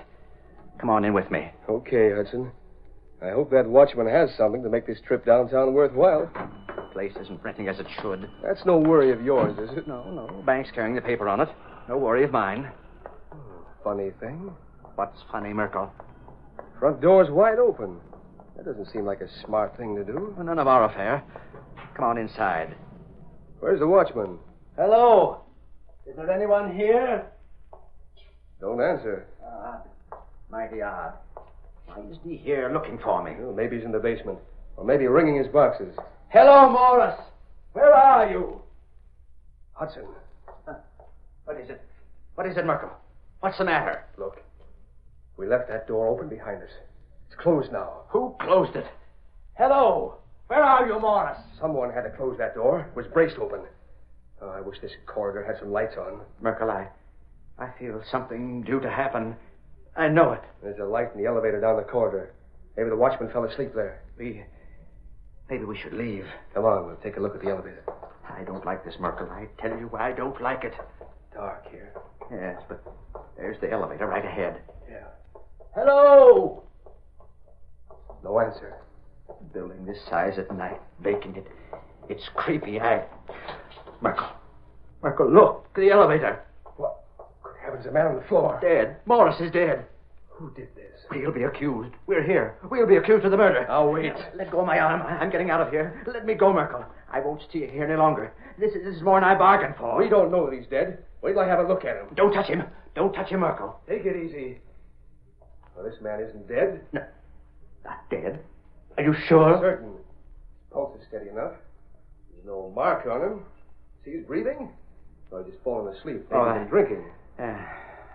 Come on in with me. Okay, Hudson. I hope that watchman has something to make this trip downtown worthwhile. The place isn't renting as it should. That's no worry of yours, is it? No. Bank's carrying the paper on it. No worry of mine. Funny thing. What's funny, Merkel? Front door's wide open. That doesn't seem like a smart thing to do. None of our affair. Come on inside. Where's the watchman? Hello. Is there anyone here? Don't answer. Mighty odd. Why isn't he here looking for me? Well, maybe he's in the basement. Or maybe ringing his boxes. Hello, Morris. Where are you? Hudson. What is it? What is it, Merkel? What's the matter? Look. We left that door open behind us. It's closed now. Who closed it? Hello. Where are you, Morris? Someone had to close that door. It was braced open. Oh, I wish this corridor had some lights on. Merkel, I feel something due to happen. I know it. There's a light in the elevator down the corridor. Maybe the watchman fell asleep there. Maybe we should leave. Come on, we'll take a look at the elevator. I don't like this, Merkel. I tell you, I don't like it. Dark here. Yes, but there's the elevator right ahead. Yeah. Hello! No answer. Building this size at night, vacant. It's creepy. Merkel, look. The elevator. What? Good heavens, a man on the floor. Dead. Morris is dead. Who did this? We'll be accused. We're here. We'll be accused of the murder. Now, wait. Let go of my arm. I'm getting out of here. Let me go, Merkel. I won't stay here any longer. This is more than I bargained for. We don't know that he's dead. Wait till I have a look at him. Don't touch him. Don't touch him, Merkel. Take it easy. Well, this man isn't dead. Dead? Are you sure? Certain. His pulse is steady enough. There's no mark on him. See, he's breathing. Well, he's just fallen asleep. Maybe he's been drinking.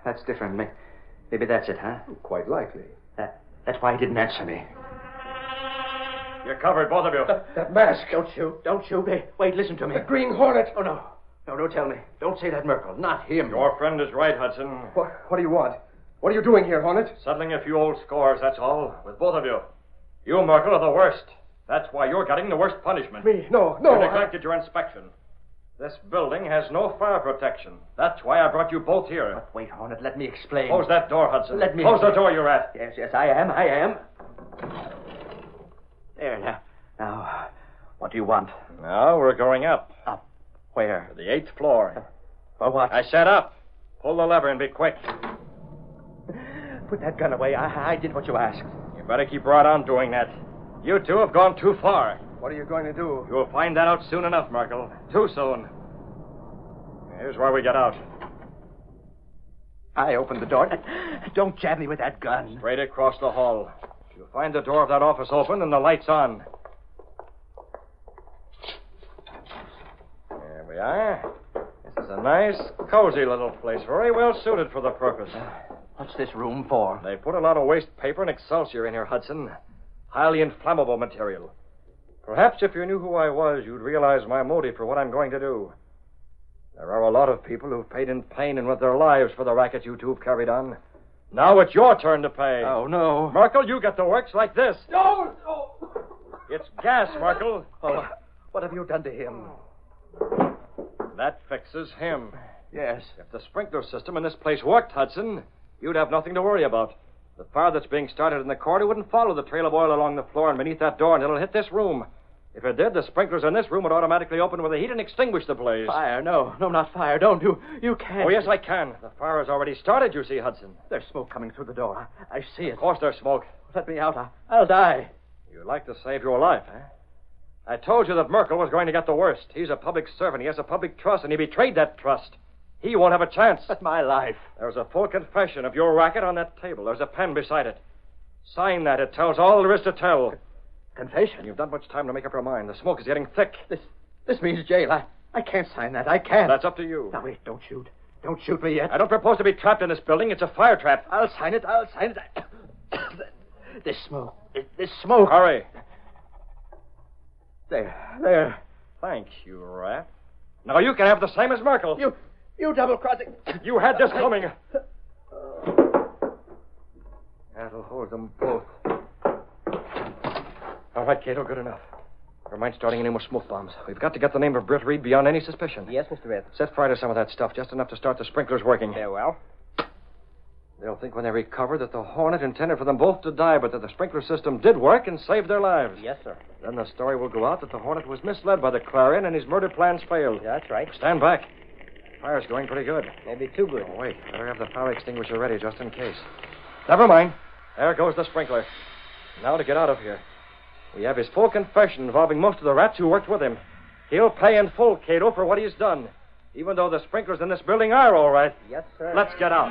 That's different. Maybe that's it, huh? Quite likely. That's why he didn't answer me. You're covered, both of you. That mask. Don't shoot. Don't shoot. Wait, listen to me. The Green Hornet. Oh, no. No, don't tell me. Don't say that, Merkel. Not him. Your friend is right, Hudson. What do you want? What are you doing here, Hornet? Settling a few old scores, that's all. With both of you. You, Merkel, are the worst. That's why you're getting the worst punishment. Me? No. You neglected your inspection. This building has no fire protection. That's why I brought you both here. But wait, Hornet, let me explain. Close that door, Hudson. Let me... Close the door you're at. Yes, I am. There, now, what do you want? Now we're going up. Up? Where? To the 8th floor. For what? I said up. Pull the lever and be quick. Put that gun away. I did what you asked. You better keep right on doing that. You two have gone too far. What are you going to do? You'll find that out soon enough, Merkel. Too soon. Here's where we get out. I opened the door. Don't jab me with that gun. Straight across the hall. You'll find the door of that office open and the lights on. There we are. This is a nice, cozy little place, very well suited for the purpose. What's this room for? They put a lot of waste paper and excelsior in here, Hudson. Highly inflammable material. Perhaps if you knew who I was, you'd realize my motive for what I'm going to do. There are a lot of people who've paid in pain and with their lives for the racket you two have carried on. Now it's your turn to pay. Oh, no. Merkel, you get the works like this. No! It's gas, Merkel. Oh, what have you done to him? That fixes him. Yes. If the sprinkler system in this place worked, Hudson, you'd have nothing to worry about. The fire that's being started in the corridor wouldn't follow the trail of oil along the floor and beneath that door, and it'll hit this room. If it did, the sprinklers in this room would automatically open with the heat and extinguish the blaze. Fire? No, not fire. Don't. You can't. Oh, yes, I can. The fire has already started, you see, Hudson. There's smoke coming through the door. I see it. Of course there's smoke. Let me out. I'll die. You'd like to save your life, eh? I told you that Merkel was going to get the worst. He's a public servant. He has a public trust, and he betrayed that trust. He won't have a chance. But my life. There's a full confession of your racket on that table. There's a pen beside it. Sign that. It tells all there is to tell. Confession? You've not much time to make up your mind. The smoke is getting thick. This means jail. I can't sign that. I can't. That's up to you. Now, wait. Don't shoot. Don't shoot me yet. I don't propose to be trapped in this building. It's a fire trap. I'll sign it. This smoke. This smoke. Hurry. There. Thank you, Rat. Now you can have the same as Merkel. You double-crossing. You had this coming. That'll hold them both. All right, Kato, good enough. Never mind starting any more smoke bombs. We've got to get the name of Britt Reid beyond any suspicion. Yes, Mr. Red. Set fire to some of that stuff, just enough to start the sprinklers working. Very well. They'll think when they recover that the Hornet intended for them both to die, but that the sprinkler system did work and saved their lives. Yes, sir. Then the story will go out that the Hornet was misled by the Clarion and his murder plans failed. Yeah, that's right. Stand back. Fire's going pretty good. Maybe too good. Oh, wait. Better have the fire extinguisher ready just in case. Never mind. There goes the sprinkler. Now to get out of here. We have his full confession involving most of the rats who worked with him. He'll pay in full, Kato, for what he's done. Even though the sprinklers in this building are all right. Yes, sir. Let's get out.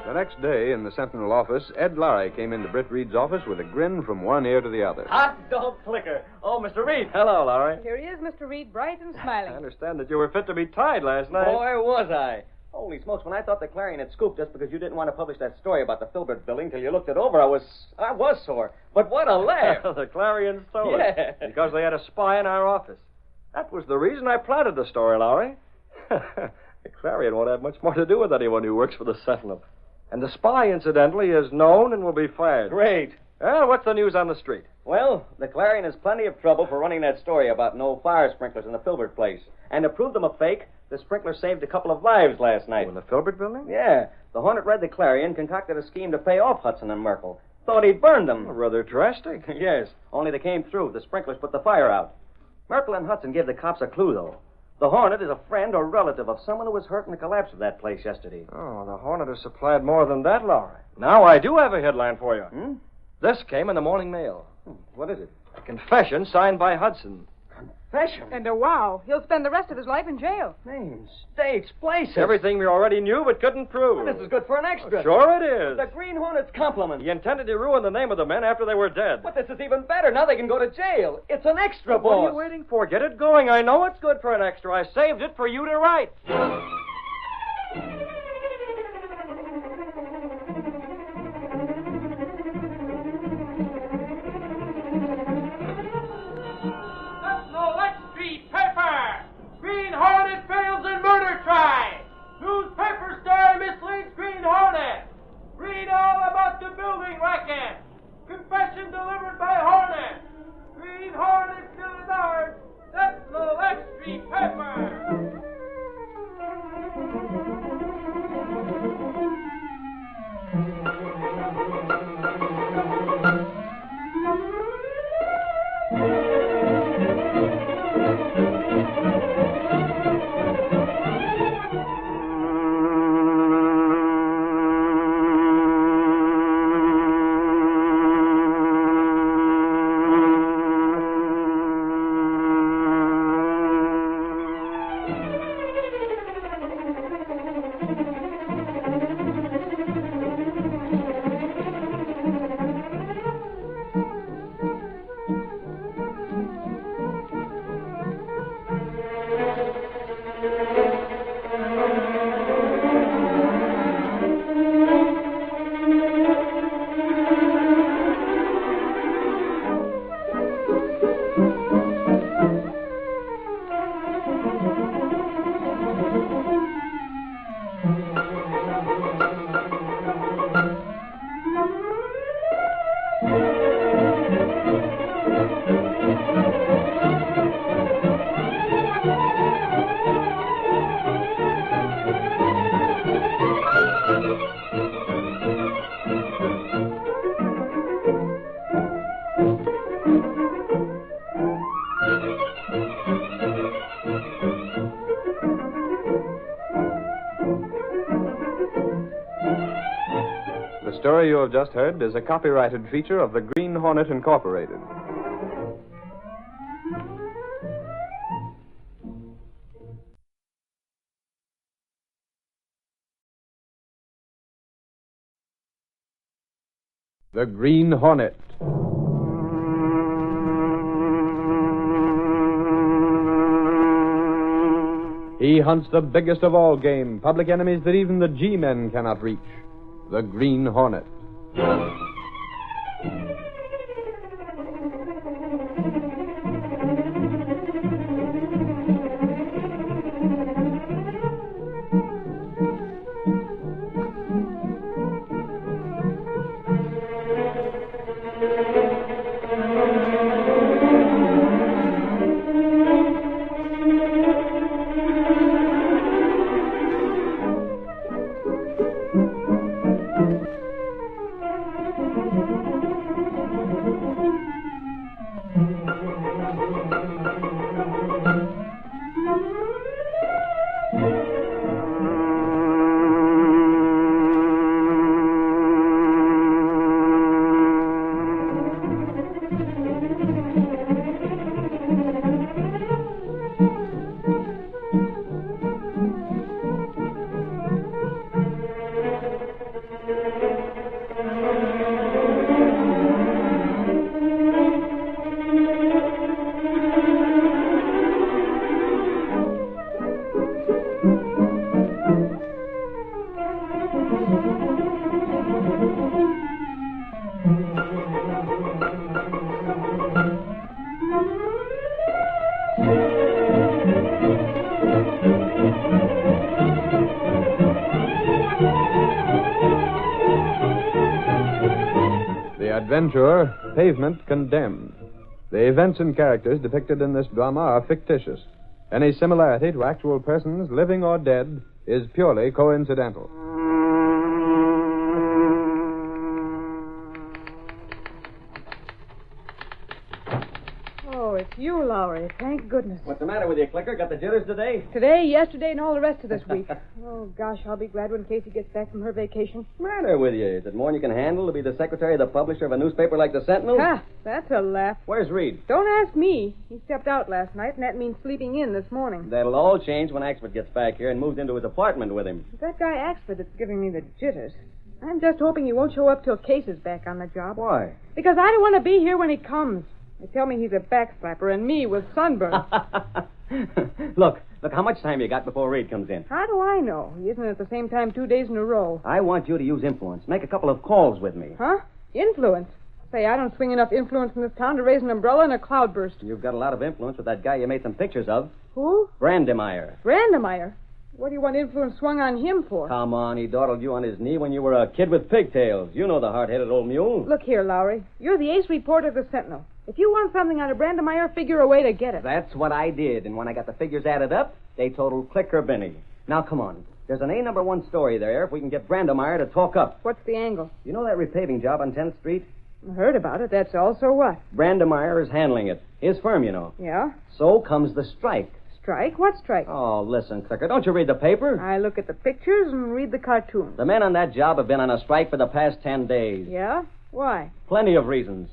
The next day, in the Sentinel office, Ed Lowry came into Britt Reid's office with a grin from one ear to the other. Hot dog flicker. Oh, Mr. Reid. Hello, Lowry. Here he is, Mr. Reid, bright and smiling. I understand that you were fit to be tied last night. Boy, was I. Holy smokes, when I thought the Clarion had scooped just because you didn't want to publish that story about the Filbert building till you looked it over, I was sore. But what a laugh. The Clarion stole it. Because they had a spy in our office. That was the reason I planted the story, Lowry. The Clarion won't have much more to do with anyone who works for the Sentinel. And the spy, incidentally, is known and will be fired. Great. Well, what's the news on the street? Well, the Clarion has plenty of trouble for running that story about no fire sprinklers in the Filbert place. And to prove them a fake, the sprinkler saved a couple of lives last night. Oh, in the Filbert building? Yeah. The Hornet read the Clarion, concocted a scheme to pay off Hudson and Merkel. Thought he'd burned them. Oh, rather drastic. Yes. Only they came through. The sprinklers put the fire out. Merkel and Hudson gave the cops a clue, though. The Hornet is a friend or relative of someone who was hurt in the collapse of that place yesterday. Oh, the Hornet has supplied more than that, Lowry. Now I do have a headline for you. This came in the morning mail. What is it? A confession signed by Hudson. Confession? And a wow. He'll spend the rest of his life in jail. Names, dates, places. Everything we already knew but couldn't prove. Well, this is good for an extra. Sure it is. The Green Hornet's compliment. He intended to ruin the name of the men after they were dead. But this is even better. Now they can go to jail. It's an extra, What boss. are you waiting for? Get it going. I know it's good for an extra. I saved it for you to write. Green Hornet fails in murder try. Newspaper star misleads Green Hornet. Read all about the building racket. Confession delivered by Hornet. Green Hornet still in ours. That's the Lex Street paper. The story you have just heard is a copyrighted feature of the Green Hornet Incorporated. The Green Hornet. He hunts the biggest of all game, public enemies that even the G-men cannot reach. The Green Hornet. Adventurer, Pavement Condemned. The events and characters depicted in this drama are fictitious. Any similarity to actual persons, living or dead, is purely coincidental. Oh, it's You, Lowry. Thank goodness. What's the matter with you, Clicker? Got the jitters today? Today, yesterday, and all the rest of this week. Oh, gosh, I'll be glad when Casey gets back from her vacation. What's the matter with you? Is it more than you can handle to be the secretary of the publisher of a newspaper like the Sentinel? Ha! That's a laugh. Where's Reid? Don't ask me. He stepped out last night, and that means sleeping in this morning. That'll all change when Axford gets back here and moves into his apartment with him. It's that guy Axford that's giving me the jitters. I'm just hoping he won't show up till Case is back on the job. Why? Because I don't want to be here when he comes. They tell me he's a backslapper, and me with sunburn. Look, how much time you got before Reid comes in? How do I know? He isn't at the same time 2 days in a row. I want you to use influence. Make a couple of calls with me. Huh? Influence? Say, I don't swing enough influence in this town to raise an umbrella in a cloudburst. You've got a lot of influence with that guy you made some pictures of. Who? Brandemeyer. Brandemeyer? What do you want influence swung on him for? Come on, he dawdled you on his knee when you were a kid with pigtails. You know the hard-headed old mule. Look here, Lowry. You're the ace reporter of the Sentinel. If you want something out of Brandemeyer, figure a way to get it. That's what I did, and when I got the figures added up, they totaled Clicker Benny. Now, come on. There's an A1 story there if we can get Brandemeyer to talk up. What's the angle? You know that repaving job on 10th Street? I heard about it. That's all. So what? Brandemeyer is handling it. His firm, you know. Yeah? So comes the strike. Strike? What strike? Oh, listen, Clicker. Don't you read the paper? I look at the pictures and read the cartoons. The men on that job have been on a strike for the past 10 days. Yeah? Why? Plenty of reasons.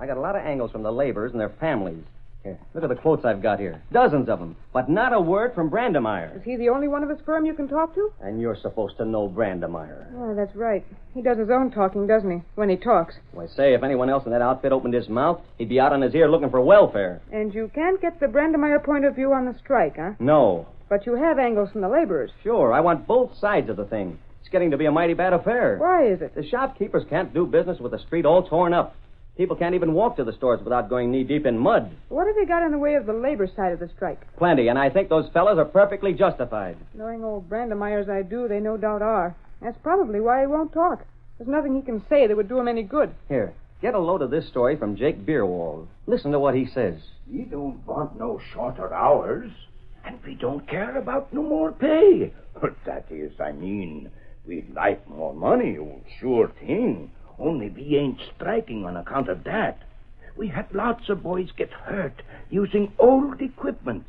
I got a lot of angles from the laborers and their families. Here, look at the quotes I've got here. Dozens of them. But not a word from Brandemeyer. Is he the only one of his firm you can talk to? And you're supposed to know Brandemeyer. Oh, that's right. He does his own talking, doesn't he? When he talks. Why, say, if anyone else in that outfit opened his mouth, he'd be out on his ear looking for welfare. And you can't get the Brandemeyer point of view on the strike, huh? No. But you have angles from the laborers. Sure, I want both sides of the thing. It's getting to be a mighty bad affair. Why is it? The shopkeepers can't do business with the street all torn up. People can't even walk to the stores without going knee-deep in mud. What have you got in the way of the labor side of the strike? Plenty, and I think those fellas are perfectly justified. Knowing old Brandemeyer as I do, they no doubt are. That's probably why he won't talk. There's nothing he can say that would do him any good. Here, get a load of this story from Jake Beerwald. Listen to what he says. We don't want no shorter hours, and we don't care about no more pay. But that is, we'd like more money, sure thing. Only we ain't striking on account of that. We had lots of boys get hurt using old equipment.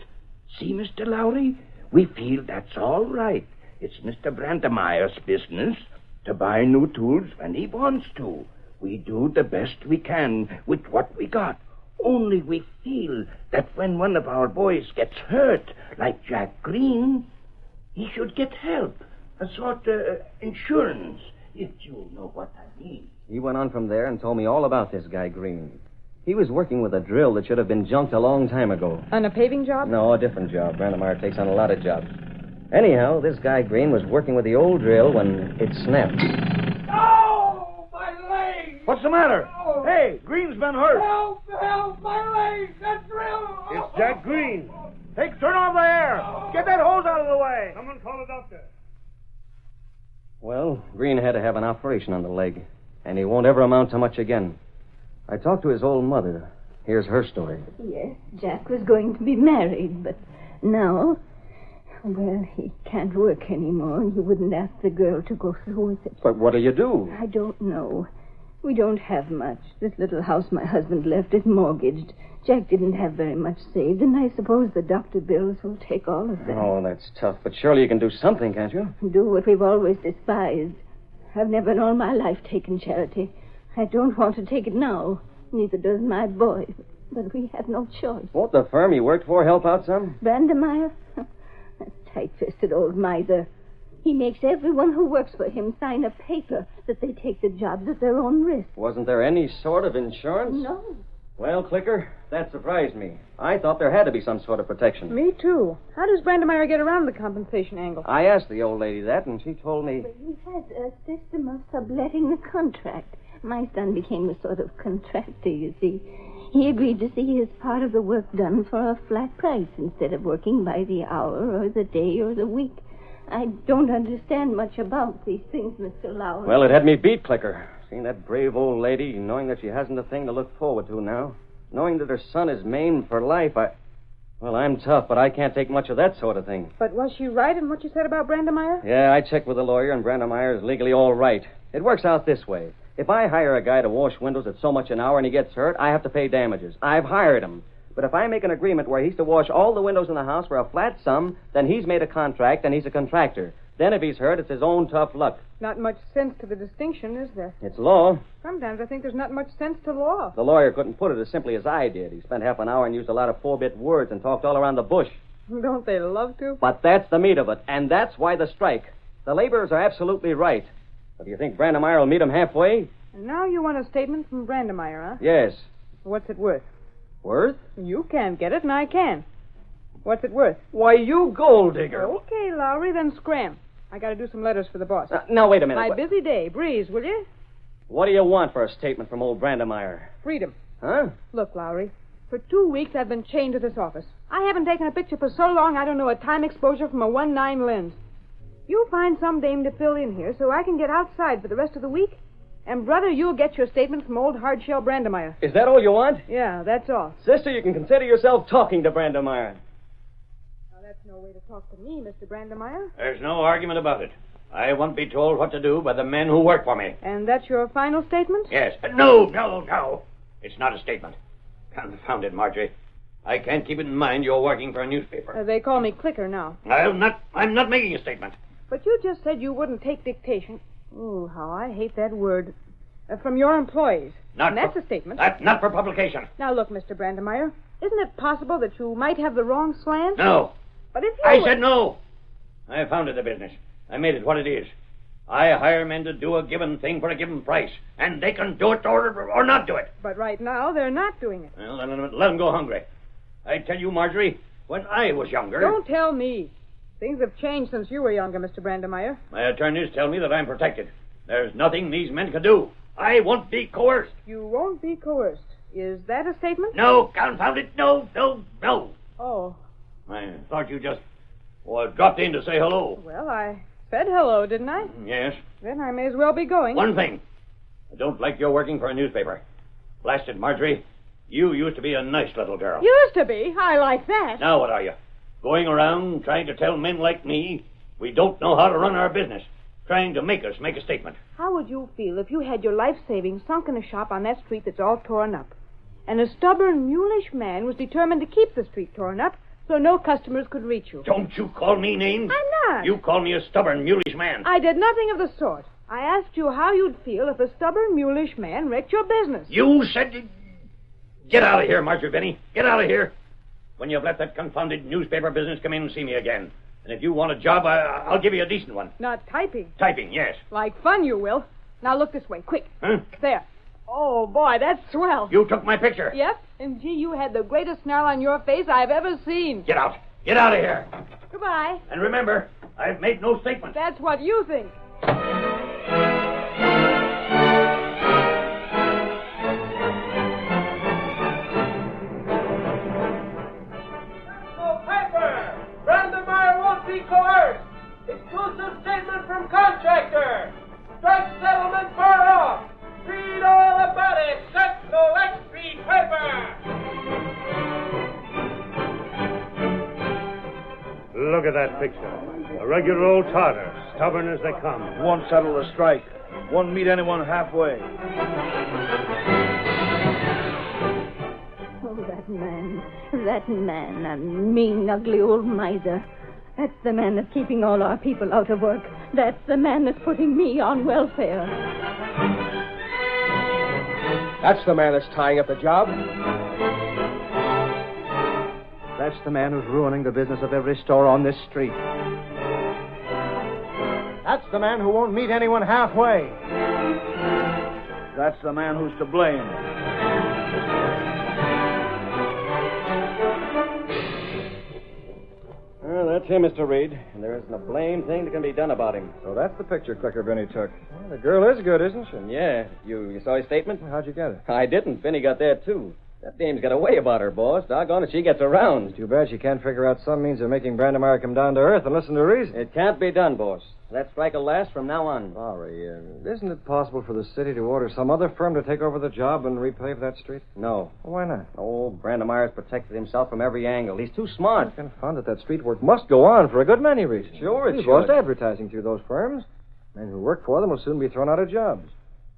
See, Mr. Lowry, we feel that's all right. It's Mr. Brandemeyer's business to buy new tools when he wants to. We do the best we can with what we got. Only we feel that when one of our boys gets hurt, like Jack Green, he should get help, a sort of insurance, if you know what I mean. He went on from there and told me all about this guy Green. He was working with a drill that should have been junked a long time ago. On a paving job? No, a different job. Brandemeyer takes on a lot of jobs. Anyhow, this guy Green was working with the old drill when it snapped. Oh, my leg! What's the matter? Oh. Hey, Green's been hurt. Help, my leg! That drill! It's Jack Green. Hey, turn off the air. Get that hose out of the way. Someone call a doctor. Well, Green had to have an operation on the leg, and he won't ever amount to much again. I talked to his old mother. Here's her story. Yes, Jack was going to be married, but now, well, he can't work anymore. He wouldn't ask the girl to go through with it. But what do you do? I don't know. We don't have much. This little house my husband left is mortgaged. Jack didn't have very much saved, and I suppose the doctor bills will take all of that. Oh, that's tough. But surely you can do something, can't you? Do what we've always despised. I've never in all my life taken charity. I don't want to take it now. Neither does my boy. But we have no choice. Won't the firm he worked for help out some? Brandemeyer? That tight-fisted old miser. He makes everyone who works for him sign a paper that they take the jobs at their own risk. Wasn't there any sort of insurance? No. Well, Clicker, that surprised me. I thought there had to be some sort of protection. Me too. How does Brandemeyer get around the compensation angle? I asked the old lady that, and she told me... But he has a system of subletting the contract. My son became a sort of contractor, you see. He agreed to see his part of the work done for a flat price instead of working by the hour or the day or the week. I don't understand much about these things, Mr. Lowry. Well, it had me beat, Clicker. Seeing that brave old lady, knowing that she hasn't a thing to look forward to now, knowing that her son is maimed for life, Well, I'm tough, but I can't take much of that sort of thing. But was she right in what she said about Brandemeyer? Yeah, I checked with the lawyer, and Brandemeyer is legally all right. It works out this way. If I hire a guy to wash windows at so much an hour and he gets hurt, I have to pay damages. I've hired him. But if I make an agreement where he's to wash all the windows in the house for a flat sum, then he's made a contract and he's a contractor. Then if he's hurt, it's his own tough luck. Not much sense to the distinction, is there? It's law. Sometimes I think there's not much sense to law. The lawyer couldn't put it as simply as I did. He spent half an hour and used a lot of 4-bit words and talked all around the bush. Don't they love to? But that's the meat of it, and that's why the strike. The laborers are absolutely right. But do you think Brandemeyer will meet them halfway? And now you want a statement from Brandemeyer, huh? Yes. What's it worth? Worth? You can't get it, and I can. What's it worth? Why, you gold digger. Okay, Lowry, then scram. I got to do some letters for the boss. Now, wait a minute. My busy day. Breeze, will you? What do you want for a statement from old Brandemeyer? Freedom. Huh? Look, Lowry, for 2 weeks I've been chained to this office. I haven't taken a picture for so long I don't know a time exposure from a 1.9 lens. You find some dame to fill in here so I can get outside for the rest of the week, and, brother, you'll get your statement from old hardshell Brandemeyer. Is that all you want? Yeah, that's all. Sister, you can consider yourself talking to Brandemeyer. Now, that's no way to talk to me, Mr. Brandemeyer. There's no argument about it. I won't be told what to do by the men who work for me. And that's your final statement? Yes. No. It's not a statement. Confound it, Marjorie. I can't keep it in mind you're working for a newspaper. They call me Clicker now. I'm not making a statement. But you just said you wouldn't take dictation. Ooh, how I hate that word. From your employees. And that's a statement. Not for publication. Now, look, Mr. Brandemeyer, isn't it possible that you might have the wrong slant? No. But if you I said no. I founded the business. I made it what it is. I hire men to do a given thing for a given price, and they can do it or not do it. But right now, they're not doing it. Well, then let them go hungry. I tell you, Marjorie, when I was younger... Don't tell me. Things have changed since you were younger, Mr. Brandemeyer. My attorneys tell me that I'm protected. There's nothing these men can do. I won't be coerced. You won't be coerced. Is that a statement? No, confound it. No. Oh. I thought you just dropped in to say hello. Well, I said hello, didn't I? Yes. Then I may as well be going. One thing. I don't like your working for a newspaper. Blasted, Marjorie. You used to be a nice little girl. Used to be? I like that. Now what are you? Going around trying to tell men like me we don't know how to run our business. Trying to make us make a statement. How would you feel if you had your life savings sunk in a shop on that street that's all torn up, and a stubborn, mulish man was determined to keep the street torn up so no customers could reach you? Don't you call me names. I'm not. You call me a stubborn, mulish man. I did nothing of the sort. I asked you how you'd feel if a stubborn, mulish man wrecked your business. You said... Get out of here, Marjorie Benny. Get out of here. When you've let that confounded newspaper business come in and see me again. And if you want a job, I'll give you a decent one. Not typing. Typing, yes. Like fun, you will. Now look this way, quick. Huh? There. Oh, boy, that's swell. You took my picture. Yep. And, gee, you had the greatest snarl on your face I've ever seen. Get out. Get out of here. Goodbye. And remember, I've made no statement. That's what you think. Be coerced. Exclusive statement from contractor. Strike settlement far off. Read all about it. Set the Lex Street paper. Look at that picture. A regular old Tartar, stubborn as they come. Won't settle the strike. Won't meet anyone halfway. Oh, that man, a mean, ugly old miser. That's the man that's keeping all our people out of work. That's the man that's putting me on welfare. That's the man that's tying up the job. That's the man who's ruining the business of every store on this street. That's the man who won't meet anyone halfway. That's the man who's to blame. Well, that's him, Mr. Reid. And there isn't a blame thing that can be done about him. So that's the picture Clicker Benny took. Well, the girl is good, isn't she? Yeah. You saw his statement? How'd you get it? I didn't. Finney got that, too. That dame's got a way about her, boss. Doggone it, she gets around. It's too bad she can't figure out some means of making Brandemeyer come down to earth and listen to reason. It can't be done, boss. That strike will last from now on. Lowry, isn't it possible for the city to order some other firm to take over the job and repave that street? No. Well, why not? Oh, Brandemeyer's protected himself from every angle. He's too smart. Confound it, that street work must go on for a good many reasons. Sure it We've should. lost advertising through those firms. Men who work for them will soon be thrown out of jobs.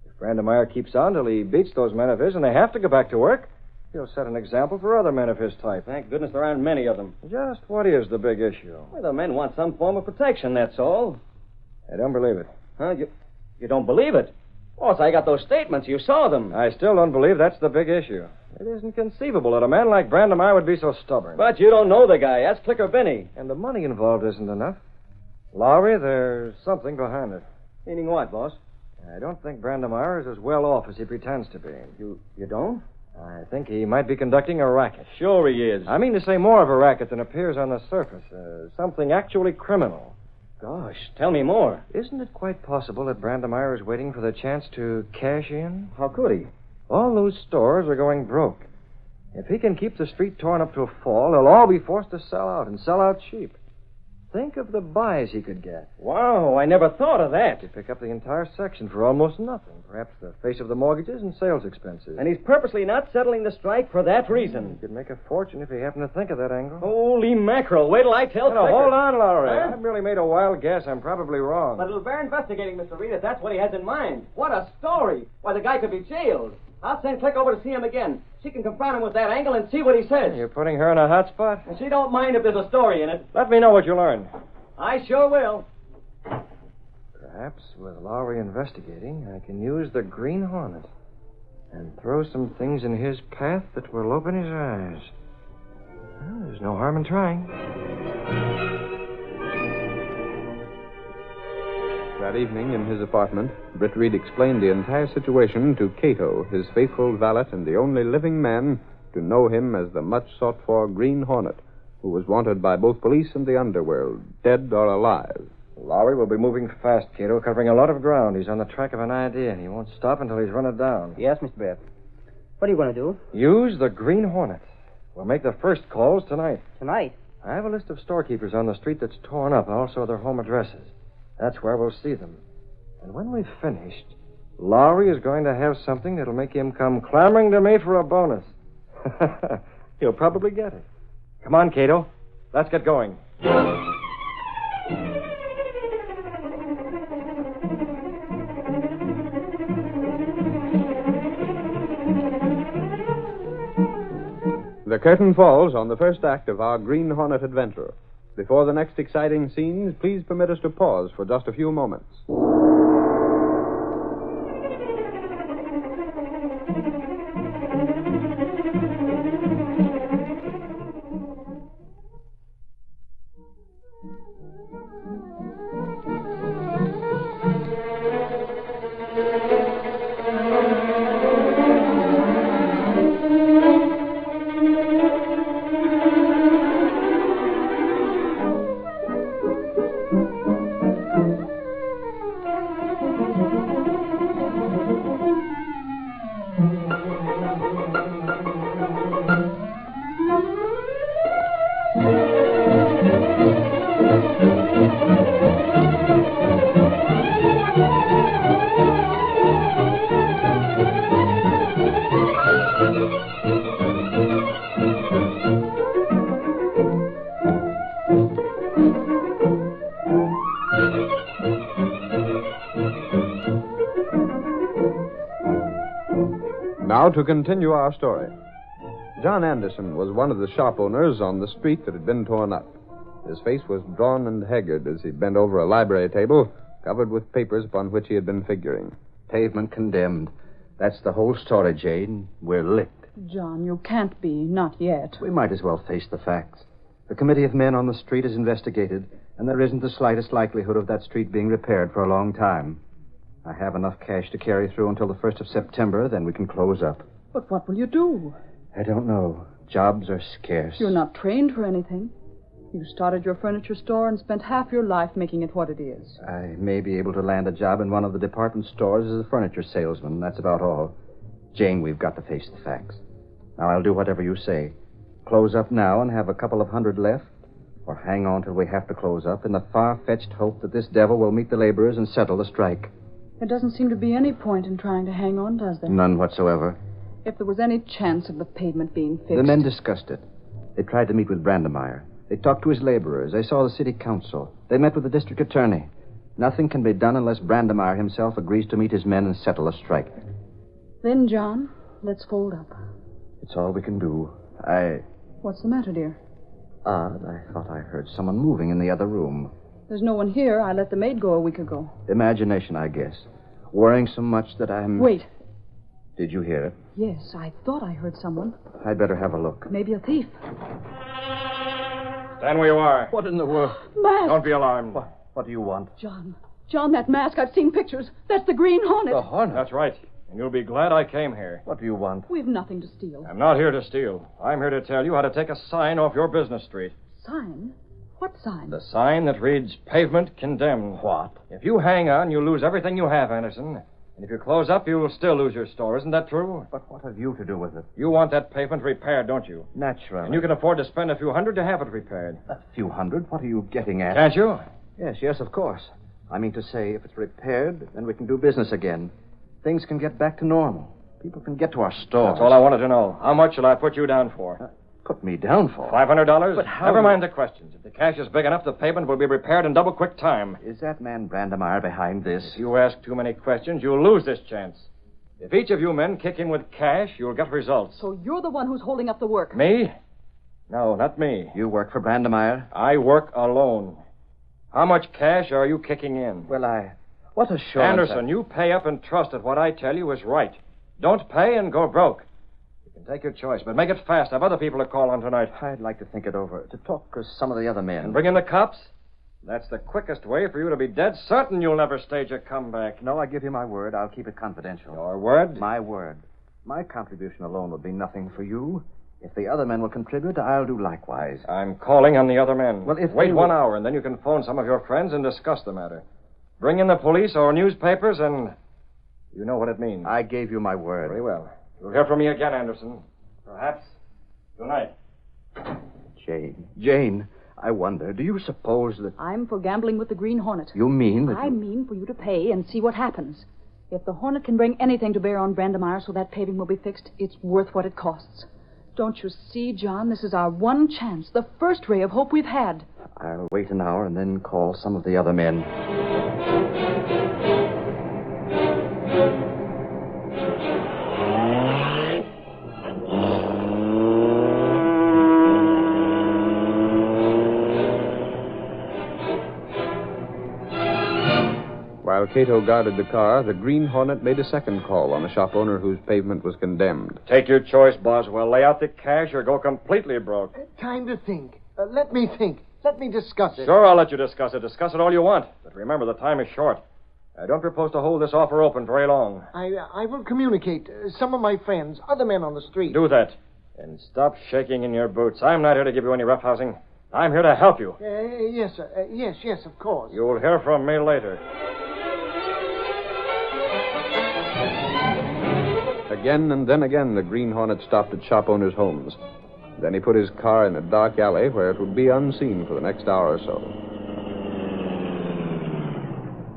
If Brandemeyer keeps on till he beats those men of his and they have to go back to work, He'll set an example for other men of his type. Thank goodness there aren't many of them. Just what is the big issue? Well, the men want some form of protection, that's all. I don't believe it. Huh? You don't believe it? Boss, I got those statements. You saw them. I still don't believe that's the big issue. It isn't conceivable that a man like Brandemeier would be so stubborn. But you don't know the guy. That's Clicker Benny. And the money involved isn't enough. Lowry, there's something behind it. Meaning what, boss? I don't think Brandemeier is as well off as he pretends to be. You don't? I think he might be conducting a racket. Sure he is. I mean to say more of a racket than appears on the surface. Something actually criminal. Gosh, tell me more. Isn't it quite possible that Brandemeier is waiting for the chance to cash in? How could he? All those stores are going broke. If he can keep the street torn up to a fall, they'll all be forced to sell out, and sell out cheap. Think of the buys he could get. Wow, I never thought of that. To pick up the entire section for almost nothing. Perhaps the face of the mortgages and sales expenses. And he's purposely not settling the strike for that reason. He could make a fortune if he happened to think of that angle. Holy mackerel. Wait till I tell No, hold on, Lowry. Huh? I've merely made a wild guess. I'm probably wrong. But it'll bear investigating, Mr. Reid, if that's what he has in mind. What a story. Why, the guy could be jailed. I'll send Click over to see him again. She can confront him with that angle and see what he says. You're putting her in a hot spot? And she don't mind if there's a story in it. Let me know what you learn. I sure will. Perhaps with Lowry investigating, I can use the Green Hornet and throw some things in his path that will open his eyes. Well, there's no harm in trying. That evening in his apartment, Britt Reid explained the entire situation to Kato, his faithful valet and the only living man to know him as the much-sought-for Green Hornet, who was wanted by both police and the Underworld, dead or alive. Lowry will be moving fast, Kato, covering a lot of ground. He's on the track of an idea, and he won't stop until he's run it down. Yes, Mr. Biff. What are you going to do? Use the Green Hornet. We'll make the first calls tonight. Tonight? I have a list of storekeepers on the street that's torn up, and also their home addresses. That's where we'll see them. And when we've finished, Lowry is going to have something that'll make him come clamoring to me for a bonus. He'll probably get it. Come on, Kato. Let's get going. The curtain falls on the first act of our Green Hornet adventure. Before the next exciting scenes, please permit us to pause for just a few moments. Now to continue our story. John Anderson was one of the shop owners on the street that had been torn up. His face was drawn and haggard as he bent over a library table covered with papers upon which he had been figuring. Pavement Condemned. That's the whole story, Jane. We're licked. John, you can't be. Not yet. We might as well face the facts. The committee of men on the street is investigated, and there isn't the slightest likelihood of that street being repaired for a long time. I have enough cash to carry through until the 1st of September, then we can close up. But what will you do? I don't know. Jobs are scarce. You're not trained for anything. You started your furniture store and spent half your life making it what it is. I may be able to land a job in one of the department stores as a furniture salesman. That's about all. Jane, we've got to face the facts. Now, I'll do whatever you say. Close up now and have a couple of hundred left, or hang on till we have to close up in the far-fetched hope that this devil will meet the laborers and settle the strike. There doesn't seem to be any point in trying to hang on, does there? None whatsoever. If there was any chance of the pavement being fixed... The men discussed it. They tried to meet with Brandemeier. They talked to his laborers. They saw the city council. They met with the district attorney. Nothing can be done unless Brandemeier himself agrees to meet his men and settle a strike. Then, John, let's fold up. It's all we can do. What's the matter, dear? Odd. I thought I heard someone moving in the other room. There's no one here. I let the maid go a week ago. Imagination, I guess. Worrying so much that I'm... Wait. Did you hear it? Yes, I thought I heard someone. I'd better have a look. Maybe a thief. Stand where you are. What in the world? Mask! Don't be alarmed. What do you want? John, that mask. I've seen pictures. That's the Green Hornet. The Hornet? That's right. And you'll be glad I came here. What do you want? We've nothing to steal. I'm not here to steal. I'm here to tell you how to take a sign off your business street. Sign? What sign? The sign that reads Pavement Condemned. What? If you hang on, you'll lose everything you have, Anderson. And if you close up, you'll still lose your store. Isn't that true? But what have you to do with it? You want that pavement repaired, don't you? Naturally. And you can afford to spend a few hundred to have it repaired. A few hundred? What are you getting at? Can't you? Yes, of course. I mean to say, if it's repaired, then we can do business again. Things can get back to normal. People can get to our stores. That's all I wanted to know. How much shall I put you down for? Put me down for? $500? But how... Never mind the questions. If the cash is big enough, the pavement will be repaired in double quick time. Is that man Brandemeyer behind this? If you ask too many questions, you'll lose this chance. If each of you men kick in with cash, you'll get results. So you're the one who's holding up the work? Me? No, not me. You work for Brandemeyer? I work alone. How much cash are you kicking in? Well, what assurance... Anderson, you pay up and trust that what I tell you is right. Don't pay and go broke. You can take your choice, but make it fast. I have other people to call on tonight. I'd like to think it over, to talk to some of the other men. And bring in the cops? That's the quickest way for you to be dead certain you'll never stage a comeback. No, I give you my word. I'll keep it confidential. Your word? My word. My contribution alone would be nothing for you. If the other men will contribute, I'll do likewise. I'm calling on the other men. Well, if Wait 1 hour, and then you can phone some of your friends and discuss the matter. Bring in the police or newspapers, and you know what it means. I gave you my word. Very well. You'll hear from me again, Anderson. Perhaps tonight. Jane, I wonder, do you suppose that... I'm for gambling with the Green Hornet. You mean that... I mean for you to pay and see what happens. If the Hornet can bring anything to bear on Brandemeyer so that paving will be fixed, it's worth what it costs. Don't you see, John? This is our one chance, the first ray of hope we've had. I'll wait an hour and then call some of the other men. While Kato guarded the car, the Green Hornet made a second call on the shop owner whose pavement was condemned. Take your choice, Boswell. Lay out the cash or go completely broke. Time to think. Let me think. Let me discuss it. Sure, I'll let you discuss it. Discuss it all you want. But remember, the time is short. I don't propose to hold this offer open very long. I will communicate. Some of my friends, other men on the street. Do that. And stop shaking in your boots. I'm not here to give you any roughhousing. I'm here to help you. Yes, sir. Yes, of course. You'll hear from me later. Again and then again, the Green Hornet stopped at shop owners' homes. Then he put his car in a dark alley where it would be unseen for the next hour or so.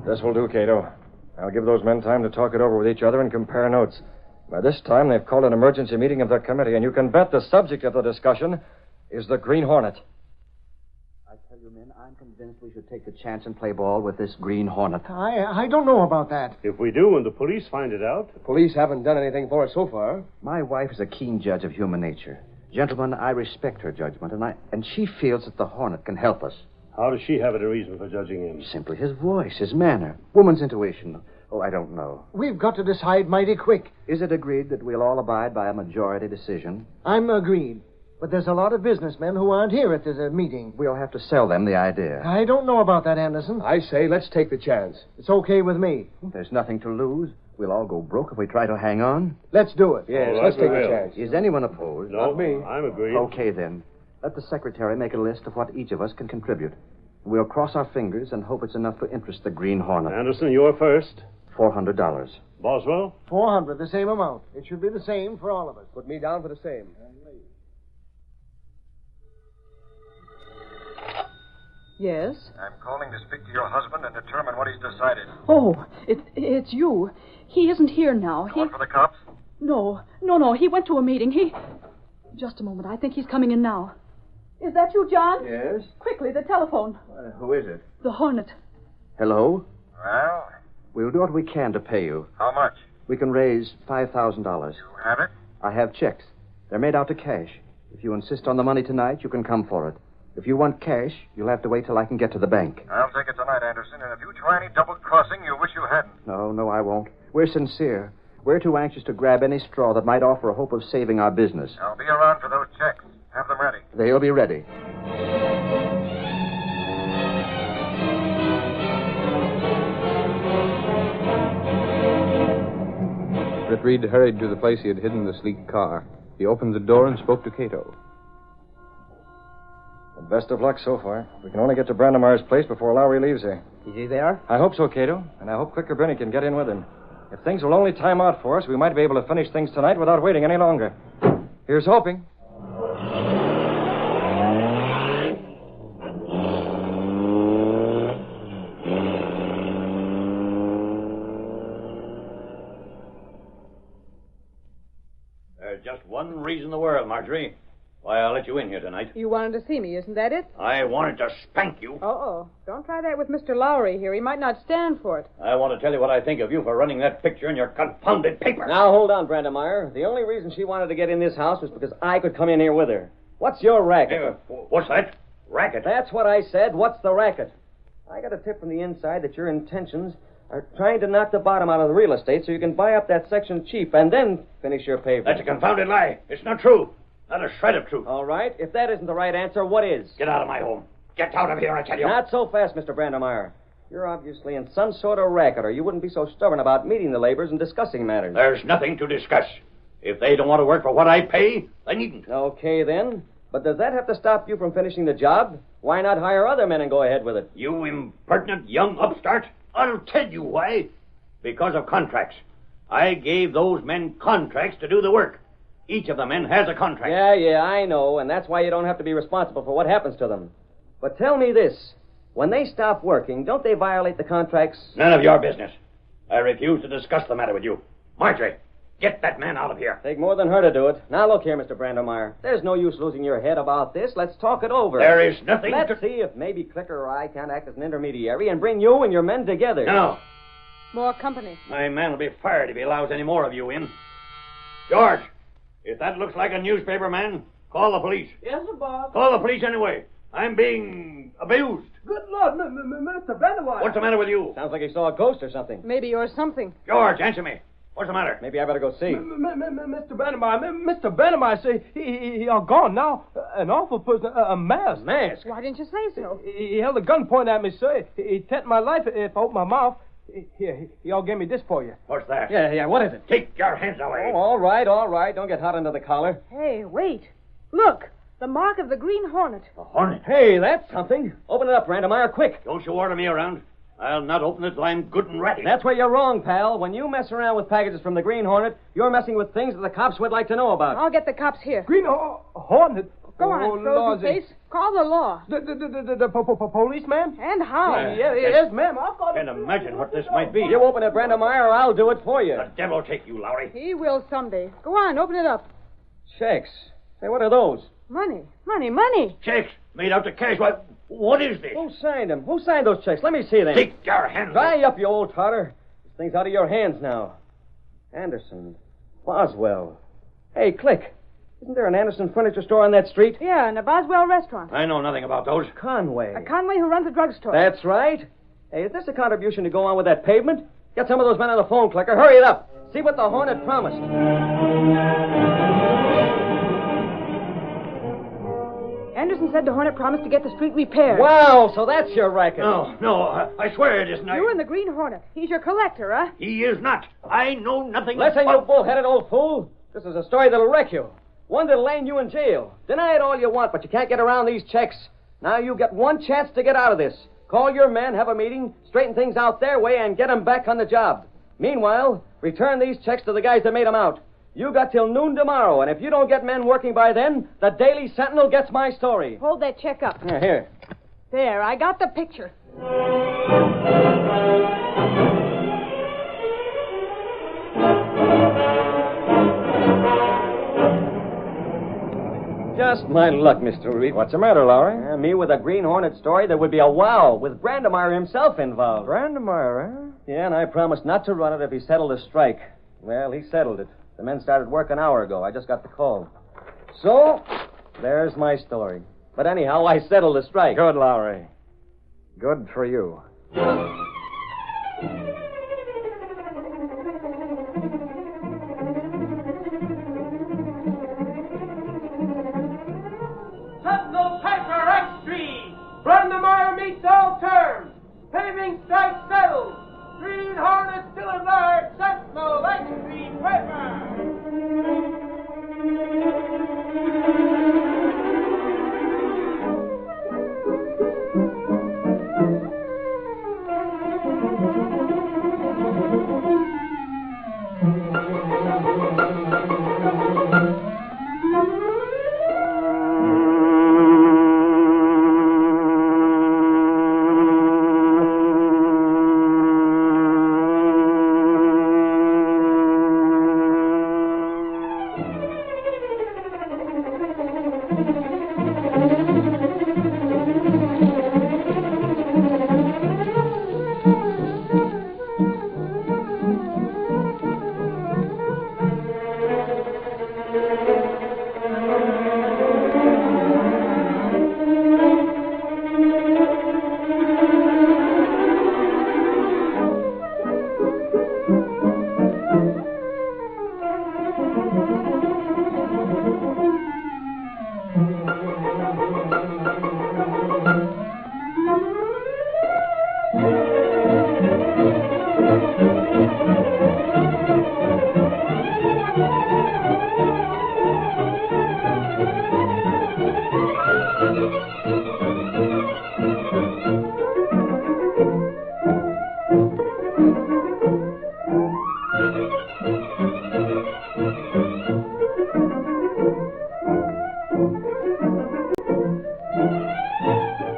This will do, Kato. I'll give those men time to talk it over with each other and compare notes. By this time, they've called an emergency meeting of their committee, and you can bet the subject of the discussion is the Green Hornet. I tell you, men, I'm convinced we should take the chance and play ball with this Green Hornet. I don't know about that. If we do and the police find it out... The police haven't done anything for us so far. My wife is a keen judge of human nature. Gentlemen, I respect her judgment, and she feels that the Hornet can help us. How does she have a reason for judging him? Simply his voice, his manner, woman's intuition. Oh, I don't know. We've got to decide mighty quick. Is it agreed that we'll all abide by a majority decision? I'm agreed. But there's a lot of businessmen who aren't here at this meeting. We'll have to sell them the idea. I don't know about that, Anderson. I say let's take the chance. It's okay with me. There's nothing to lose. We'll all go broke if we try to hang on. Let's do it. Yes, let's take the chance. Is anyone opposed? No, Not me. I'm agreed. Okay, then. Let the secretary make a list of what each of us can contribute. We'll cross our fingers and hope it's enough to interest the Green Hornet. Anderson, you're first. $400. Boswell? 400, the same amount. It should be the same for all of us. Put me down for the same. Yes? I'm calling to speak to your husband and determine what he's decided. Oh, it's you. He isn't here now. Going for the cops? No. He went to a meeting. Just a moment. I think he's coming in now. Is that you, John? Yes? Quickly, the telephone. Who is it? The Hornet. Hello? Well? We'll do what we can to pay you. How much? We can raise $5,000. You have it? I have checks. They're made out to cash. If you insist on the money tonight, you can come for it. If you want cash, you'll have to wait till I can get to the bank. I'll take it tonight, Anderson, and if you try any double-crossing, you'll wish you hadn't. No, I won't. We're sincere. We're too anxious to grab any straw that might offer a hope of saving our business. I'll be around for those checks. Have them ready. They'll be ready. Britt Reid hurried to the place he had hidden the sleek car. He opened the door and spoke to Kato. And best of luck so far. We can only get to Brandemeyer's place before Lowry leaves here. Is he there? I hope so, Kato. And I hope Clicker Benny can get in with him. If things will only time out for us, we might be able to finish things tonight without waiting any longer. Here's hoping. There's just one reason in the world, Marjorie, why I let you in here tonight. You wanted to see me, isn't that it? I wanted to spank you. Uh-oh. Don't try that with Mr. Lowry here. He might not stand for it. I want to tell you what I think of you for running that picture in your confounded paper. Now, hold on, Brandemeyer. The only reason she wanted to get in this house was because I could come in here with her. What's your racket? What's that? Racket? That's what I said. What's the racket? I got a tip from the inside that your intentions are trying to knock the bottom out of the real estate so you can buy up that section cheap and then finish your pavement. That's a confounded lie. It's not true. Not a shred of truth. All right. If that isn't the right answer, what is? Get out of my home. Get out of here, I tell you. Not so fast, Mr. Brandemeyer. You're obviously in some sort of racket, or you wouldn't be so stubborn about meeting the laborers and discussing matters. There's nothing to discuss. If they don't want to work for what I pay, they needn't. Okay, then. But does that have to stop you from finishing the job? Why not hire other men and go ahead with it? You impertinent young upstart. I'll tell you why. Because of contracts. I gave those men contracts to do the work. Each of the men has a contract. Yeah, I know, and that's why you don't have to be responsible for what happens to them. But tell me this. When they stop working, don't they violate the contracts? None of your business. I refuse to discuss the matter with you. Marjorie, get that man out of here. Take more than her to do it. Now, look here, Mr. Brandemeyer. There's no use losing your head about this. Let's talk it over. There is nothing Let's see if maybe Clicker or I can't act as an intermediary and bring you and your men together. No. More company. My man will be fired if he allows any more of you in. George, if that looks like a newspaper man, call the police. Yes, sir, boss. Call the police anyway. I'm being abused. Good Lord, Mr. Brandemeyer. What's the matter with you? Sounds like he saw a ghost or something. Maybe you're something. George, answer me. What's the matter? Maybe I better go see. Mr. Brandemeyer say he all gone now. An awful person, a mask. A mask? Why didn't you say so? He held a gun pointed at me, sir. He threatened my life if I opened my mouth. Here, he all gave me this for you. What's that? Yeah, what is it? Take your hands away. Oh, all right. Don't get hot under the collar. Hey, wait. Look, the mark of the Green Hornet. A hornet? Hey, that's something. Open it up, Brandemeyer, quick. Don't you order me around. I'll not open it till I'm good and ready. That's where you're wrong, pal. When you mess around with packages from the Green Hornet, you're messing with things that the cops would like to know about. I'll get the cops here. Green Hornet? Go on, frozen face. Call the law. The policeman? And how? Yes, ma'am. I can't imagine what this might be. You open it, Brandemeyer, or I'll do it for you. The devil take you, Lowry. He will someday. Go on, open it up. Checks. Say, what are those? Money. Checks made out to cash. What is this? Who signed them? Who signed those checks? Let me see them. Take your hands Dry up, you old tartar. This thing's out of your hands now. Anderson. Boswell. Hey, Click. Isn't there an Anderson furniture store on that street? Yeah, and a Boswell restaurant. I know nothing about those. Conway. A Conway who runs a drugstore. That's right. Hey, is this a contribution to go on with that pavement? Get some of those men on the phone, Clicker. Hurry it up. See what the Hornet promised. Anderson said the Hornet promised to get the street repaired. Wow, so that's your racket. No, I swear it isn't. You and the Green Hornet. He's your collector, huh? He is not. I know nothing Listen, about... you bull-headed old fool. This is a story that'll wreck you. One that'll land you in jail. Deny it all you want, but you can't get around these checks. Now you get one chance to get out of this. Call your men, have a meeting, straighten things out their way, and get them back on the job. Meanwhile, return these checks to the guys that made them out. You got till noon tomorrow, and if you don't get men working by then, the Daily Sentinel gets my story. Hold that check up. Yeah, here. There, I got the picture. Just my luck, Mr. Reed. What's the matter, Lowry? Me with a Green Hornet story, there would be a wow, with Brandemeyer himself involved. Brandemeyer, huh? Yeah, and I promised not to run it if he settled the strike. Well, he settled it. The men started work an hour ago. I just got the call. So, there's my story. But anyhow, I settled the strike. Good, Lowry. Good for you. Sentinel Piper Extreme. Brandemeier meets all terms. Paving strike settled. Green Hornet still at large. Sentinel Extreme Piper.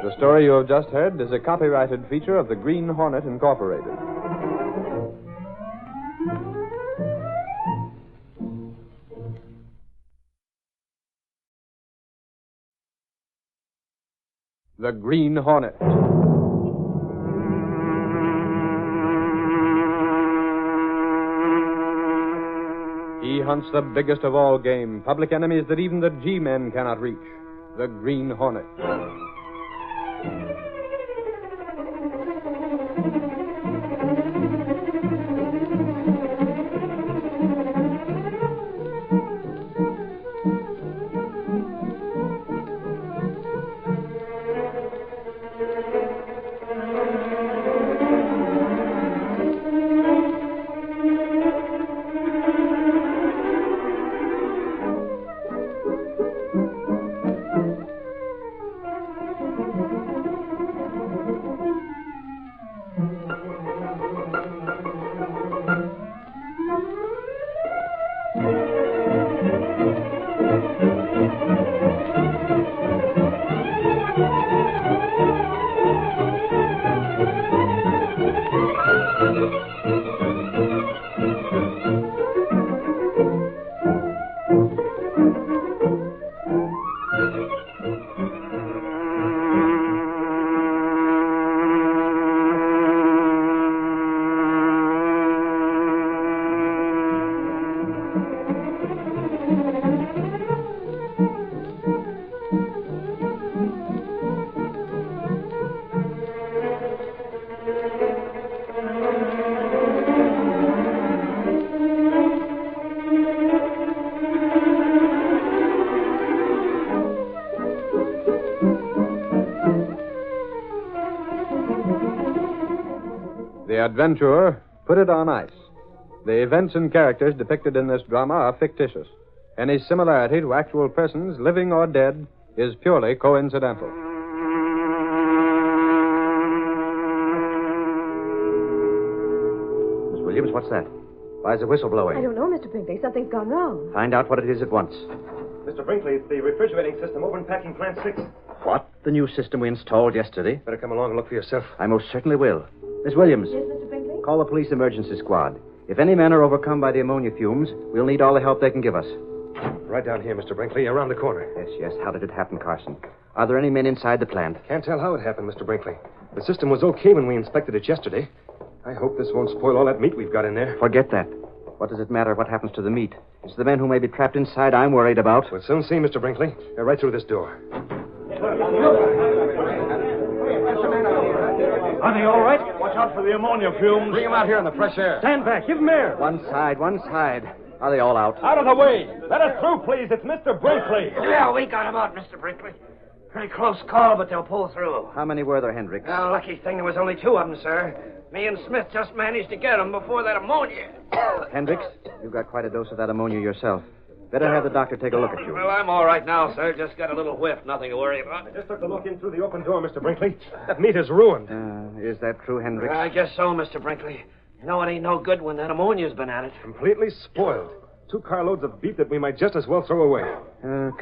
The story you have just heard is a copyrighted feature of the Green Hornet, Incorporated. The Green Hornet. He hunts the biggest of all game, public enemies that even the G-men cannot reach. The Green Hornet. The adventurer put it on ice. The events and characters depicted in this drama are fictitious. Any similarity to actual persons, living or dead, is purely coincidental. Miss Williams, what's that? Why is the whistle blowing? I don't know, Mr. Brinkley. Something's gone wrong. Find out what it is at once. Mr. Brinkley, it's the refrigerating system over in packing plant 6. What? The new system we installed yesterday? Better come along and look for yourself. I most certainly will. Miss Williams. Yes, Mr. Brinkley? Call the police emergency squad. If any men are overcome by the ammonia fumes, we'll need all the help they can give us. Right down here, Mr. Brinkley, around the corner. Yes. How did it happen, Carson? Are there any men inside the plant? Can't tell how it happened, Mr. Brinkley. The system was okay when we inspected it yesterday. I hope this won't spoil all that meat we've got in there. Forget that. What does it matter what happens to the meat? It's the men who may be trapped inside I'm worried about. We'll soon see, Mr. Brinkley. They're right through this door. Are they all right? Watch out for the ammonia fumes. Bring them out here in the fresh air. Stand back. Give them air. One side. Are they all out? Out of the way. Let us through, please. It's Mr. Brinkley. Yeah, we got him out, Mr. Brinkley. Pretty close call, but they'll pull through. How many were there, Hendricks? Well, lucky thing there was only 2 of them, sir. Me and Smith just managed to get them before that ammonia. Hendricks, you've got quite a dose of that ammonia yourself. Better have the doctor take a look at you. Well, I'm all right now, sir. Just got a little whiff. Nothing to worry about. I just took a look in through the open door, Mr. Brinkley. That meat is ruined. Is that true, Hendricks? I guess so, Mr. Brinkley. You know, it ain't no good when that ammonia's been at it. Completely spoiled. 2 carloads of beef that we might just as well throw away.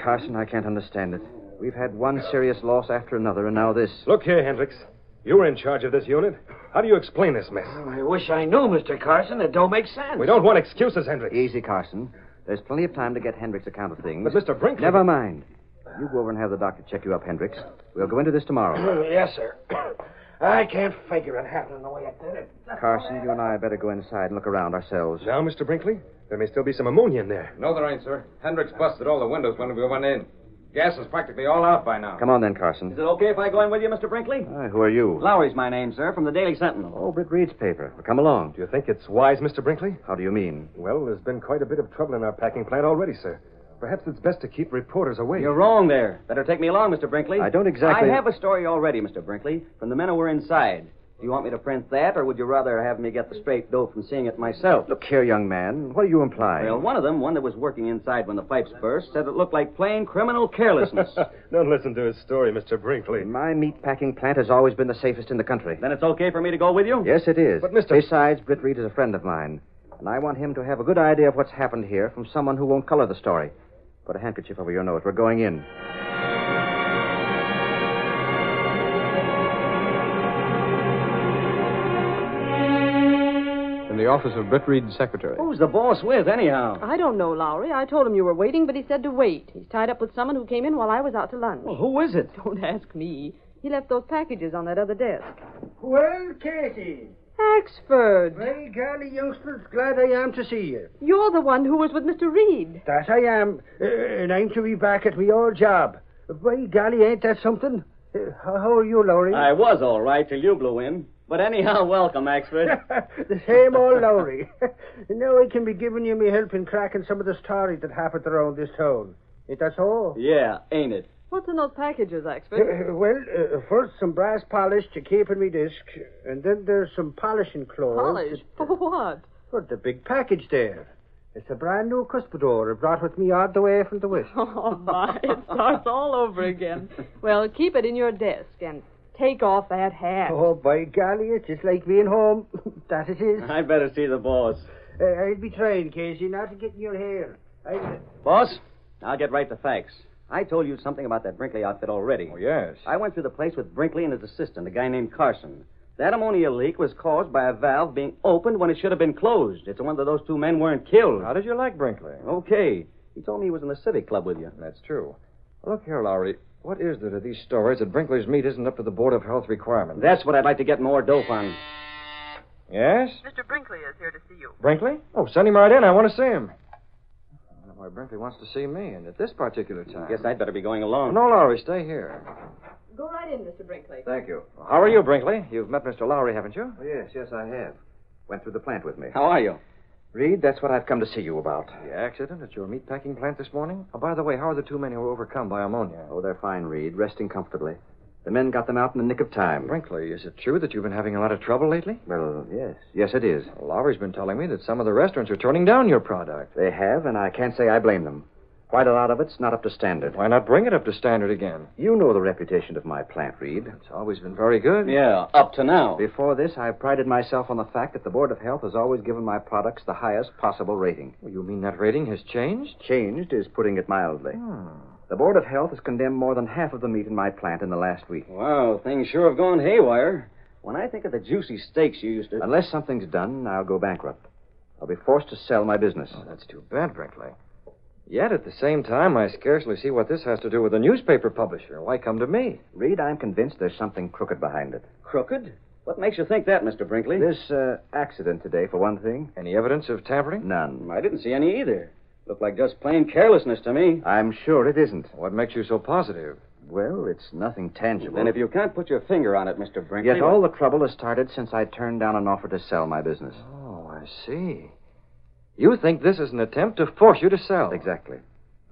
Carson, I can't understand it. We've had one serious loss after another, and now this. Look here, Hendricks. You were in charge of this unit. How do you explain this mess? Well, I wish I knew, Mr. Carson. It don't make sense. We don't want excuses, Hendricks. Easy, Carson. There's plenty of time to get Hendricks' account of things. But Mr. Brinkley... Never mind. You go over and have the doctor check you up, Hendricks. We'll go into this tomorrow. Yes, sir. I can't figure it happening the way it did. Carson, you and I better go inside and look around ourselves. Now, Mr. Brinkley, there may still be some ammonia in there. No, there ain't, sir. Hendricks busted all the windows when we went in. Gas is practically all out by now. Come on then, Carson. Is it okay if I go in with you, Mr. Brinkley? Who are you? Lowry's my name, sir, from the Daily Sentinel. Oh, Britt Reid's paper. Well, come along. Do you think it's wise, Mr. Brinkley? How do you mean? Well, there's been quite a bit of trouble in our packing plant already, sir. Perhaps it's best to keep reporters away. You're wrong there. Better take me along, Mr. Brinkley. I don't exactly... I have a story already, Mr. Brinkley, from the men who were inside. Do you want me to print that, or would you rather have me get the straight dope from seeing it myself? Look here, young man. What do you imply? Well, one of them, one that was working inside when the pipes burst, said it looked like plain criminal carelessness. Don't listen to his story, Mr. Brinkley. My meat packing plant has always been the safest in the country. Then it's okay for me to go with you? Yes, it is. But, Mr. Besides, Britt Reid is a friend of mine, and I want him to have a good idea of what's happened here from someone who won't color the story. Put a handkerchief over your nose. We're going in. In the office of Britt Reid's secretary. Who's the boss with, anyhow? I don't know, Lowry. I told him you were waiting, but he said to wait. He's tied up with someone who came in while I was out to lunch. Well, who is it? Don't ask me. He left those packages on that other desk. Well, Katie. Axford. Very golly, youngsters, glad I am to see you. You're the one who was with Mr. Reid. That I am, and I'm to be back at my old job. By golly, ain't that something? How are you, Lowry? I was all right till you blew in. But anyhow, welcome, Axford. The same old Lowry. Now I can be giving you me help in cracking some of the stories that happened around this town. Ain't that so? Yeah, ain't it? What's in those packages, Axford? First some brass polish to keep in me disc, and then there's some polishing clothes. Polish? For what? For the big package there. It's a brand new cuspidor I brought with me all the way from the West. Oh, my. It starts all over again. Well, keep it in your desk and take off that hat. Oh, by golly, it's just like being home. That it is. I'd better see the boss. I'd be trying, Casey, not to get in your hair. Boss, I'll get right to facts. I told you something about that Brinkley outfit already. Oh, yes. I went through the place with Brinkley and his assistant, a guy named Carson. That ammonia leak was caused by a valve being opened when it should have been closed. It's a wonder those 2 men weren't killed. How did you like Brinkley? Okay. He told me he was in the Civic Club with you. That's true. Look here, Lowry. What is there to these stories that Brinkley's meat isn't up to the Board of Health requirements? That's what I'd like to get more dope on. Yes? Mr. Brinkley is here to see you. Brinkley? Oh, send him right in. I want to see him. I don't know why Brinkley wants to see me, and at this particular time. Guess I'd better be going along. No, Lowry, stay here. Go right in, Mr. Brinkley. Thank you. Well, how are you, Brinkley? You've met Mr. Lowry, haven't you? Oh, yes, I have. Went through the plant with me. How are you? Reid, that's what I've come to see you about. The accident at your meatpacking plant this morning? Oh, by the way, how are the 2 men who were overcome by ammonia? Oh, they're fine, Reid, resting comfortably. The men got them out in the nick of time. Brinkley, is it true that you've been having a lot of trouble lately? Well, yes. Yes, it is. Well, Lowry's been telling me that some of the restaurants are turning down your product. They have, and I can't say I blame them. Quite a lot of it's not up to standard. Why not bring it up to standard again? You know the reputation of my plant, Reid. It's always been very good. Yeah, up to now. Before this, I prided myself on the fact that the Board of Health has always given my products the highest possible rating. Well, you mean that rating has changed? Changed is putting it mildly. The Board of Health has condemned more than half of the meat in my plant in the last week. Wow, things sure have gone haywire. When I think of the juicy steaks you used to... Unless something's done, I'll go bankrupt. I'll be forced to sell my business. Oh, that's too bad, Brinkley. Yet, at the same time, I scarcely see what this has to do with a newspaper publisher. Why come to me? Reid, I'm convinced there's something crooked behind it. Crooked? What makes you think that, Mr. Brinkley? This accident today, for one thing. Any evidence of tampering? None. I didn't see any either. Looked like just plain carelessness to me. I'm sure it isn't. What makes you so positive? Well, it's nothing tangible. Then if you can't put your finger on it, Mr. Brinkley... Yet all the trouble has started since I turned down an offer to sell my business. Oh, I see. You think this is an attempt to force you to sell? Exactly.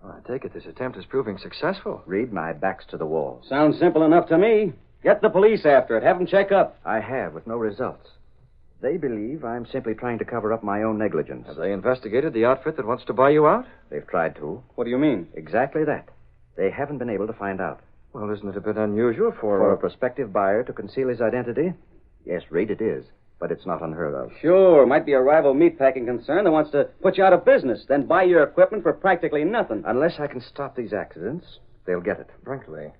Well, I take it this attempt is proving successful. Reed, my back's to the wall. Sounds simple enough to me. Get the police after it. Have them check up. I have, with no results. They believe I'm simply trying to cover up my own negligence. Have they investigated the outfit that wants to buy you out? They've tried to. What do you mean? Exactly that. They haven't been able to find out. Well, isn't it a bit unusual For a prospective buyer to conceal his identity? Yes, Reed, it is. But it's not unheard of. Sure, might be a rival meatpacking concern that wants to put you out of business, then buy your equipment for practically nothing. Unless I can stop these accidents, they'll get it. Brinkley,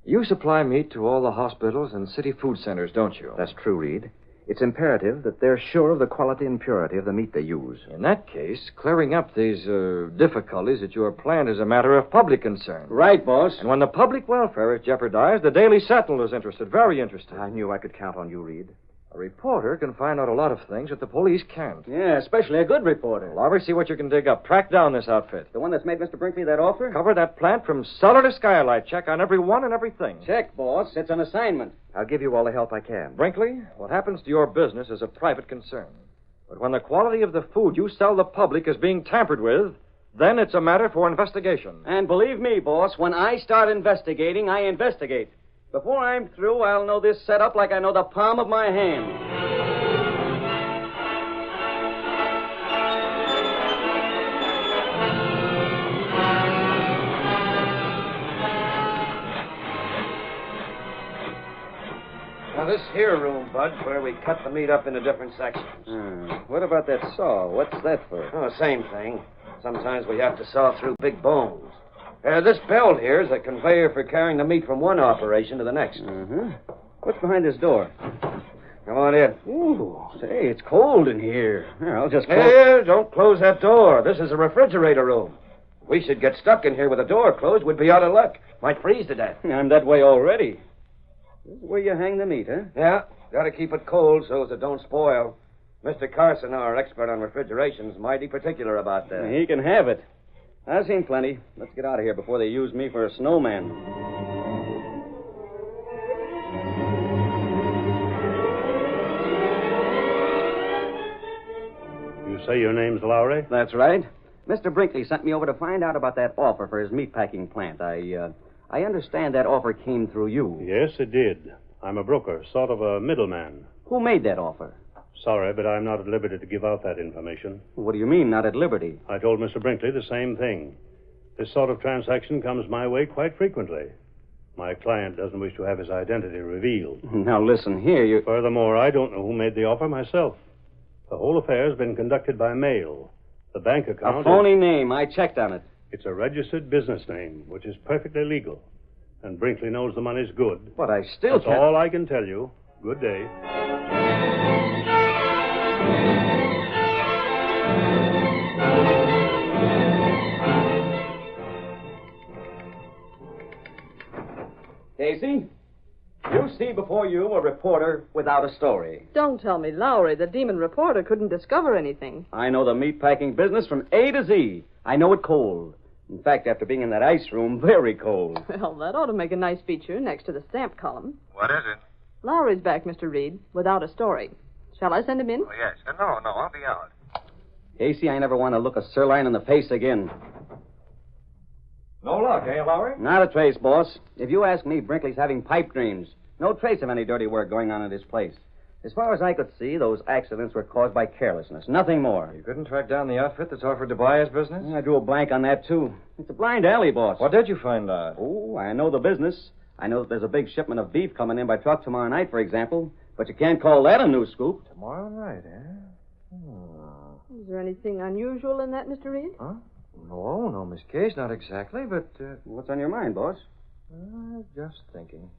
you supply meat to all the hospitals and city food centers, don't you? That's true, Reed. It's imperative that they're sure of the quality and purity of the meat they use. In that case, clearing up these difficulties at your plant is a matter of public concern. Right, boss. And when the public welfare is jeopardized, the Daily Sentinel is interested, very interested. I knew I could count on you, Reed. A reporter can find out a lot of things that the police can't. Yeah, especially a good reporter. Well, I'll see what you can dig up. Track down this outfit. The one that's made Mr. Brinkley that offer? Cover that plant from cellar to skylight. Check on everyone and everything. Check, boss. It's an assignment. I'll give you all the help I can. Brinkley, what happens to your business is a private concern. But when the quality of the food you sell the public is being tampered with, then it's a matter for investigation. And believe me, boss, when I start investigating, I investigate. Before I'm through, I'll know this setup like I know the palm of my hand. Now, this here room, Bud, where we cut the meat up into different sections. What about that saw? What's that for? Oh, same thing. Sometimes we have to saw through big bones. This belt here is a conveyor for carrying the meat from one operation to the next. Mm-hmm. What's behind this door? Come on in. Ooh, say, it's cold in here. Here, I'll just close... Here, don't close that door. This is a refrigerator room. If we should get stuck in here with the door closed, we'd be out of luck. Might freeze to death. I'm that way already. This is where you hang the meat, huh? Yeah, gotta keep it cold so as it don't spoil. Mr. Carson, our expert on refrigeration's mighty particular about that. He can have it. I've seen plenty. Let's get out of here before they use me for a snowman. You say your name's Lowry? That's right. Mr. Brinkley sent me over to find out about that offer for his meatpacking plant. I understand that offer came through you. Yes, it did. I'm a broker, sort of a middleman. Who made that offer? Sorry, but I'm not at liberty to give out that information. What do you mean, not at liberty? I told Mr. Brinkley the same thing. This sort of transaction comes my way quite frequently. My client doesn't wish to have his identity revealed. Now, listen here, you... Furthermore, I don't know who made the offer myself. The whole affair has been conducted by mail. The bank account... A phony name. I checked on it. It's a registered business name, which is perfectly legal. And Brinkley knows the money's good. But I still That's can't... all I can tell you. Good day. Casey, you see before you a reporter without a story. Don't tell me, Lowry, the demon reporter couldn't discover anything. I know the meatpacking business from A to Z. I know it cold. In fact, after being in that ice room, very cold. Well, that ought to make a nice feature next to the stamp column. What is it? Lowry's back, Mr. Reed, without a story. Shall I send him in? Oh, yes. No, I'll be out. Casey, I never want to look a sirloin in the face again. No luck, eh, Lowry? Not a trace, boss. If you ask me, Brinkley's having pipe dreams. No trace of any dirty work going on at his place. As far as I could see, those accidents were caused by carelessness. Nothing more. You couldn't track down the outfit that's offered to buy his business? I drew a blank on that, too. It's a blind alley, boss. What did you find out? Oh, I know the business. I know that there's a big shipment of beef coming in by truck tomorrow night, for example. But you can't call that a new scoop. Tomorrow night, eh? Is there anything unusual in that, Mr. Reed? Huh? No, Miss Case, not exactly, but... What's on your mind, boss? Just thinking.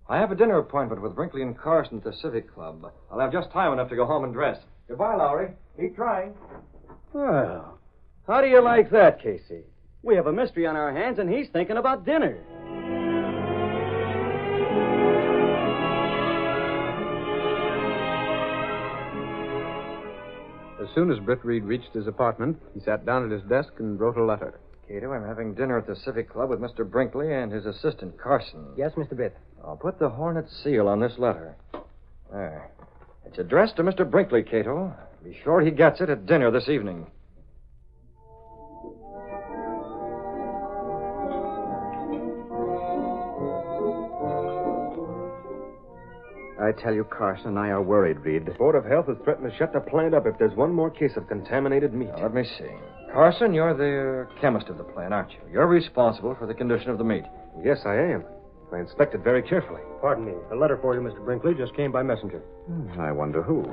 I have a dinner appointment with Brinkley and Carson at the Civic Club. I'll have just time enough to go home and dress. Goodbye, Lowry. Keep trying. Well, how do you like that, Casey? We have a mystery on our hands, and he's thinking about dinner. As soon as Britt Reid reached his apartment, he sat down at his desk and wrote a letter. Cato, I'm having dinner at the Civic Club with Mr. Brinkley and his assistant, Carson. Yes, Mr. Britt. I'll put the Hornet seal on this letter. There. It's addressed to Mr. Brinkley, Cato. Be sure he gets it at dinner this evening. I tell you, Carson and I are worried, Reed. The Board of Health has threatened to shut the plant up if there's one more case of contaminated meat. Now, let me see. Carson, you're the chemist of the plant, aren't you? You're responsible for the condition of the meat. Yes, I am. I inspected very carefully. Pardon me. A letter for you, Mr. Brinkley, just came by messenger. I wonder who.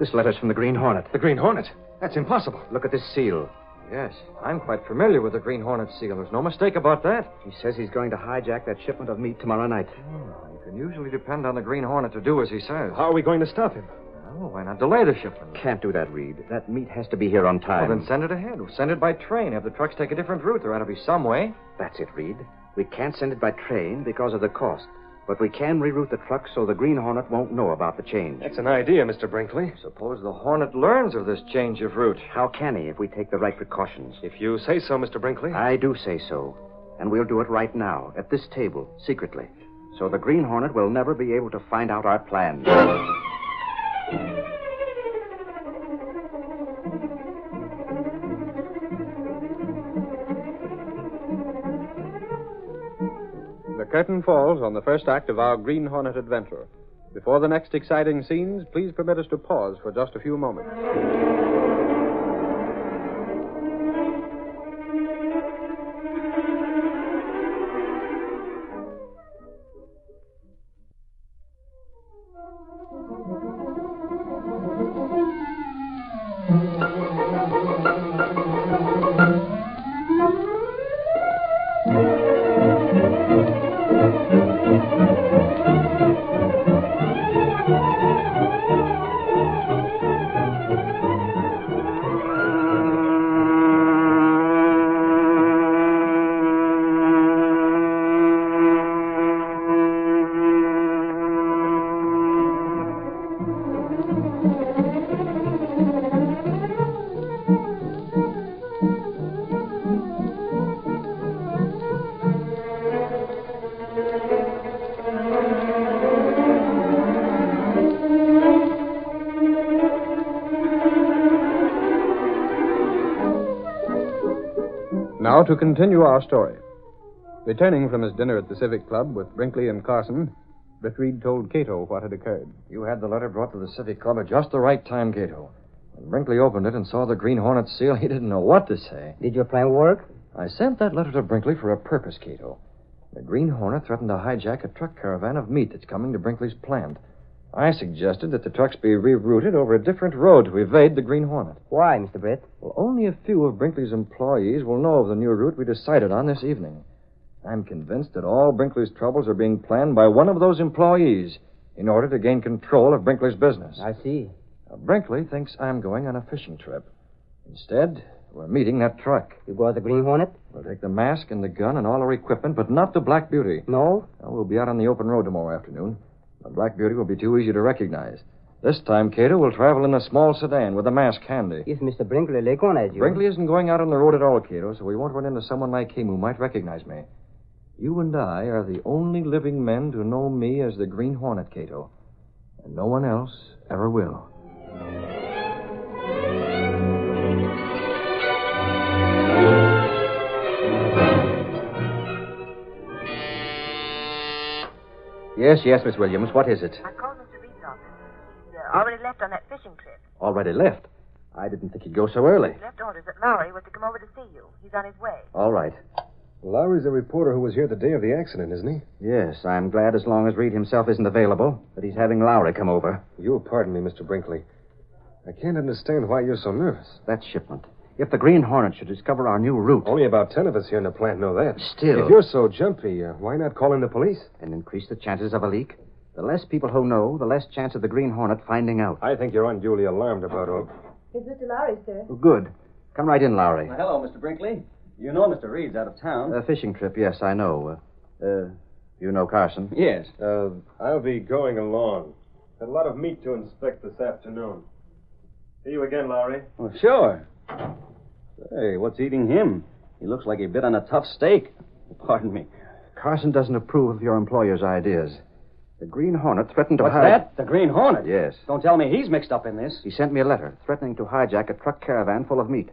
This letter's from the Green Hornet. The Green Hornet? That's impossible. Look at this seal. Yes, I'm quite familiar with the Green Hornet seal. There's no mistake about that. He says he's going to hijack that shipment of meat tomorrow night. You can usually depend on the Green Hornet to do as he says. How are we going to stop him? Well, why not delay the shipment? Can't do that, Reed. That meat has to be here on time. Well, then send it ahead. We'll send it by train. Have the trucks take a different route. There ought to be some way. That's it, Reed. We can't send it by train because of the cost. But we can reroute the truck so the Green Hornet won't know about the change. That's an idea, Mr. Brinkley. Suppose the Hornet learns of this change of route. How can he if we take the right precautions? If you say so, Mr. Brinkley. I do say so. And we'll do it right now, at this table, secretly. So the Green Hornet will never be able to find out our plan. The curtain falls on the first act of our Green Hornet adventure. Before the next exciting scenes, please permit us to pause for just a few moments. Now to continue our story. Returning from his dinner at the Civic Club with Brinkley and Carson, Britt Reid told Kato what had occurred. You had the letter brought to the Civic Club at just the right time, Cato. When Brinkley opened it and saw the Green Hornet seal, he didn't know what to say. Did your plan work? I sent that letter to Brinkley for a purpose, Cato. The Green Hornet threatened to hijack a truck caravan of meat that's coming to Brinkley's plant. I suggested that the trucks be rerouted over a different road to evade the Green Hornet. Why, Mr. Britt? Well, only a few of Brinkley's employees will know of the new route we decided on this evening. I'm convinced that all Brinkley's troubles are being planned by one of those employees in order to gain control of Brinkley's business. I see. Now, Brinkley thinks I'm going on a fishing trip. Instead, we're meeting that truck. You go at the Green Hornet? We'll take the mask and the gun and all our equipment, but not the Black Beauty. No? Well, we'll be out on the open road tomorrow afternoon. The Black Beauty will be too easy to recognize. This time, Kato will travel in a small sedan with a mask handy. If Mr. Brinkley recognizes you... Brinkley isn't going out on the road at all, Kato, so we won't run into someone like him who might recognize me. You and I are the only living men to know me as the Green Hornet, Kato. And no one else ever will. Yes, Miss Williams. What is it? I called Mr. Reed's office. He's already left on that fishing trip. Already left? I didn't think he'd go so early. He left orders that Lowry was to come over to see you. He's on his way. All right. Lowry's the reporter who was here the day of the accident, isn't he? Yes, I'm glad as long as Reed himself isn't available that he's having Lowry come over. You'll pardon me, Mr. Brinkley. I can't understand why you're so nervous. That shipment. If the Green Hornet should discover our new route... Only about 10 of us here in the plant know that. Still... If you're so jumpy, why not call in the police? And increase the chances of a leak? The less people who know, the less chance of the Green Hornet finding out. I think you're unduly alarmed about all... Is Mr. Lowry, sir? Oh, good. Come right in, Lowry. Well, hello, Mr. Brinkley. You know Mr. Reed's out of town. A fishing trip, yes, I know. You know Carson? Yes. I'll be going along. Got a lot of meat to inspect this afternoon. See you again, Lowry. Well, sure. Hey, what's eating him? He looks like he bit on a tough steak. Pardon me. Carson doesn't approve of your employer's ideas. The Green Hornet threatened to What's hide... that? The Green Hornet? Yes. Don't tell me he's mixed up in this. He sent me a letter threatening to hijack a truck caravan full of meat.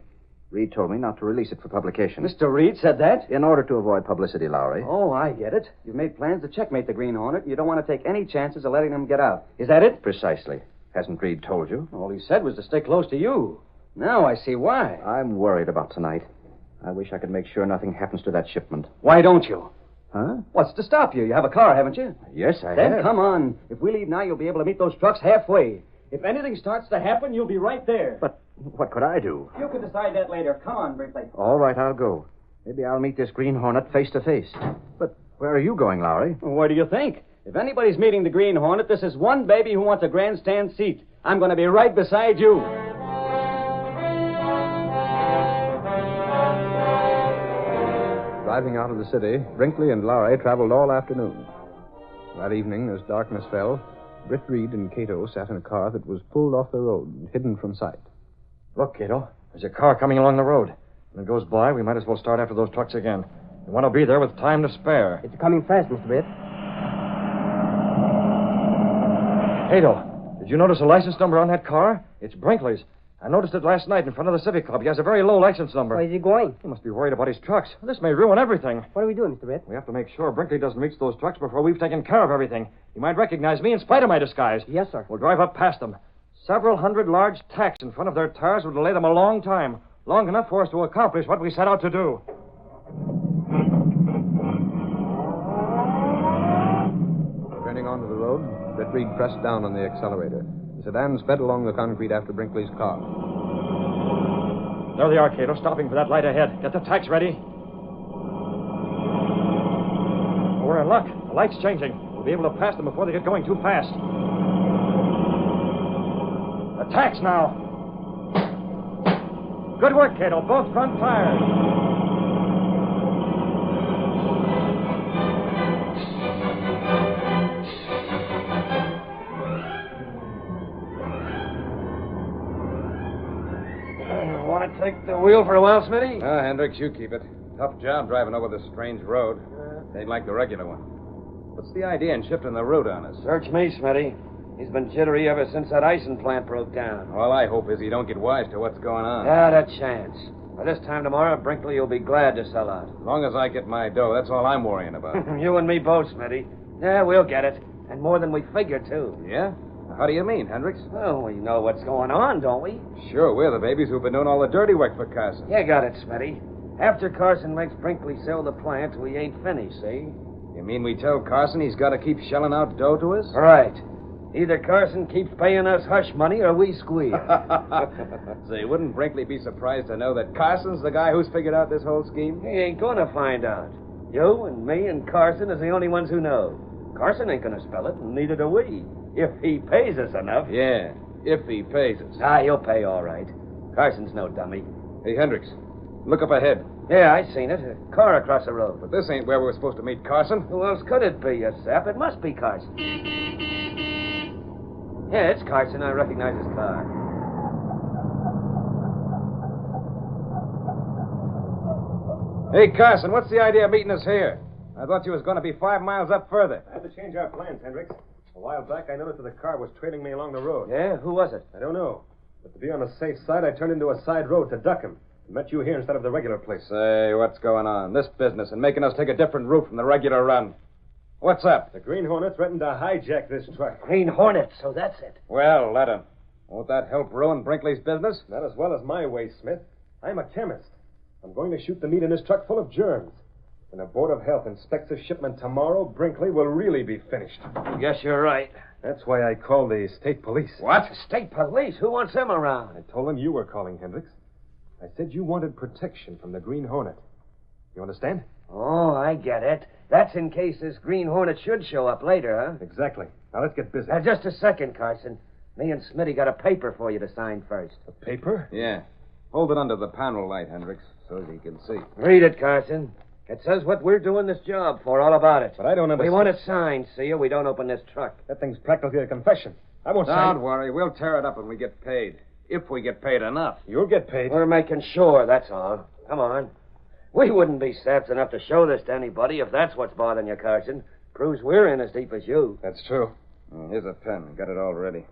Reid told me not to release it for publication. Mr. Reid said that? In order to avoid publicity, Lowry. Oh, I get it. You've made plans to checkmate the Green Hornet, and you don't want to take any chances of letting him get out. Is that it? Precisely. Hasn't Reid told you? All he said was to stay close to you. Now I see why. I'm worried about tonight. I wish I could make sure nothing happens to that shipment. Why don't you? Huh? What's to stop you? You have a car, haven't you? Yes, I Then have. come on. If we leave now, you'll be able to meet those trucks halfway. If anything starts to happen, you'll be right there. But what could I do? You can decide that later. Come on, Britt Reid. All right, I'll go. Maybe I'll meet this Green Hornet face to face. But where are you going, Lowry? What do you think? If anybody's meeting the Green Hornet, this is one baby who wants a grandstand seat. I'm going to be right beside you. Driving out of the city, Brinkley and Lowry traveled all afternoon. That evening, as darkness fell, Britt Reid and Kato sat in a car that was pulled off the road and hidden from sight. Look, Kato, there's a car coming along the road. When it goes by, we might as well start after those trucks again. We want to be there with time to spare. It's coming fast, Mr. Britt. Kato, did you notice a license number on that car? It's Brinkley's. I noticed it last night in front of the Civic Club. He has a very low license number. Where is he going? He must be worried about his trucks. This may ruin everything. What are we doing, Mr. Britt? We have to make sure Brinkley doesn't reach those trucks before we've taken care of everything. He might recognize me in spite of my disguise. Yes, sir. We'll drive up past them. Several hundred large tacks in front of their tires would delay them a long time. Long enough for us to accomplish what we set out to do. Turning onto the road, Britt Reid pressed down on the accelerator. The sedan sped along the concrete after Brinkley's car. There they are, Kato, stopping for that light ahead. Get the tacks ready. We're in luck. The light's changing. We'll be able to pass them before they get going too fast. The tacks now. Good work, Kato. Both front tires. Want to take the wheel for a while, Smitty? Hendricks, you keep it. Tough job driving over this strange road. Ain't like the regular one. What's the idea in shifting the route on us? Search me, Smitty. He's been jittery ever since that icing plant broke down. All I hope is he don't get wise to what's going on. Not a chance. By this time tomorrow, Brinkley will be glad to sell out. As long as I get my dough, that's all I'm worrying about. You and me both, Smitty. Yeah, we'll get it. And more than we figured, too. Yeah? How do you mean, Hendricks? Well, we know what's going on, don't we? Sure, we're the babies who've been doing all the dirty work for Carson. You got it, Smitty. After Carson makes Brinkley sell the plant, we ain't finished, see? You mean we tell Carson he's got to keep shelling out dough to us? Right. Either Carson keeps paying us hush money or we squeal. Say, wouldn't Brinkley be surprised to know that Carson's the guy who's figured out this whole scheme? He ain't gonna find out. You and me and Carson is the only ones who know. Carson ain't gonna spell it, and neither do we. If he pays us enough. Yeah, if he pays us. He'll pay all right. Carson's no dummy. Hey, Hendricks, look up ahead. Yeah, I seen it. A car across the road. But this ain't where we're supposed to meet Carson. Who else could it be, you sap? It must be Carson. Yeah, it's Carson. I recognize his car. Hey, Carson, what's the idea of meeting us here? I thought you was going to be 5 miles up further. I had to change our plans, Hendricks. A while back, I noticed that the car was trailing me along the road. Yeah? Who was it? I don't know. But to be on the safe side, I turned into a side road to duck him. And met you here instead of the regular place. Say, what's going on? This business and making us take a different route from the regular run. What's up? The Green Hornet threatened to hijack this truck. Green Hornet, so that's it. Well, let him. Won't that help ruin Brinkley's business? Not as well as my way, Smith. I'm a chemist. I'm going to shoot the meat in this truck full of germs. When a Board of Health inspects a shipment tomorrow, Brinkley will really be finished. Guess you're right. That's why I called the state police. What? State police? Who wants them around? I told them you were calling, Hendricks. I said you wanted protection from the Green Hornet. You understand? Oh, I get it. That's in case this Green Hornet should show up later, huh? Exactly. Now let's get busy. Just a second, Carson. Me and Smitty got a paper for you to sign first. A paper? Yeah. Hold it under the panel light, Hendricks, so he can see. Read it, Carson. It says what we're doing this job for, all about it. But I don't understand. We want it signed, see you? We don't open this truck. That thing's practically a confession. I won't sign. Don't worry. We'll tear it up when we get paid. If we get paid enough. You'll get paid. We're making sure, that's all. Come on. We wouldn't be saps enough to show this to anybody if that's what's bothering you, Carson. Proves we're in as deep as you. That's true. Here's a pen. Got it all ready.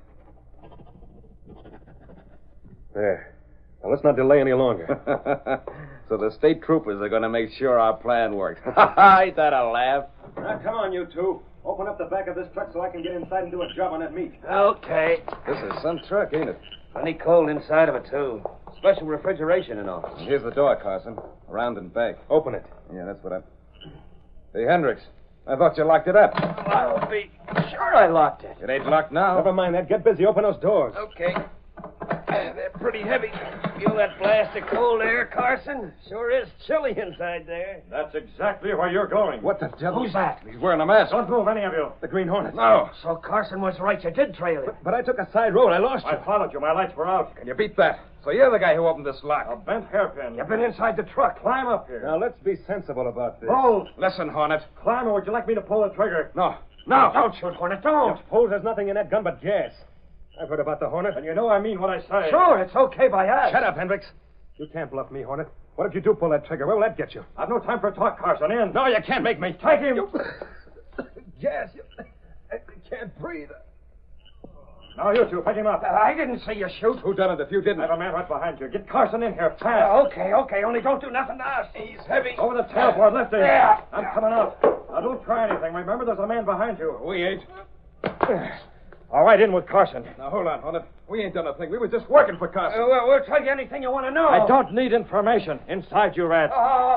There. Now, let's not delay any longer. So the state troopers are going to make sure our plan works. Ain't that a laugh? Now, come on, you two. Open up the back of this truck so I can get inside and do a job on that meat. Okay. This is some truck, ain't it? Plenty cold inside of it, too. Special refrigeration and all. Here's the door, Carson. Around and back. Open it. Yeah, that's what I... Hey, Hendricks. I thought you locked it up. I'll be sure I locked it. It ain't locked now. Never mind that. Get busy. Open those doors. Okay. They're pretty heavy. Feel that blast of cold air, Carson? Sure is chilly inside there. That's exactly where you're going. What the devil? Who's that? He's wearing a mask. Don't move, any of you. The Green Hornet. No. So Carson was right. You did trail him. But I took a side road. I lost you. I followed you. My lights were out. Can you beat that? So you're the guy who opened this lock. A bent hairpin. You've been inside the truck. Climb up here. Now, let's be sensible about this. Hold. Listen, Hornet. Climb, or would you like me to pull the trigger? No. No. Don't shoot, Hornet. Don't. Suppose there's nothing in that gun but gas. I've heard about the Hornet. And you know I mean what I say. Sure, it's okay by us. Shut up, Hendricks. You can't bluff me, Hornet. What if you do pull that trigger? Where will that get you? I've no time for talk, Carson. In. No, you can't make me. Take him. Gas. I can't breathe. Now, you two, pick him up. I didn't see you shoot. Who done it if you didn't? I have a man right behind you. Get Carson in here, fast. Okay. Only don't do nothing to us. He's heavy. Over the tailboard, lift him. Yeah. I'm coming out. Now, don't try anything. Remember, there's a man behind you. We ain't. All right, in with Carson. Now, hold on, Hornet. We ain't done a thing. We were just working for Carson. We'll tell you anything you want to know. I don't need information. Inside, you rats.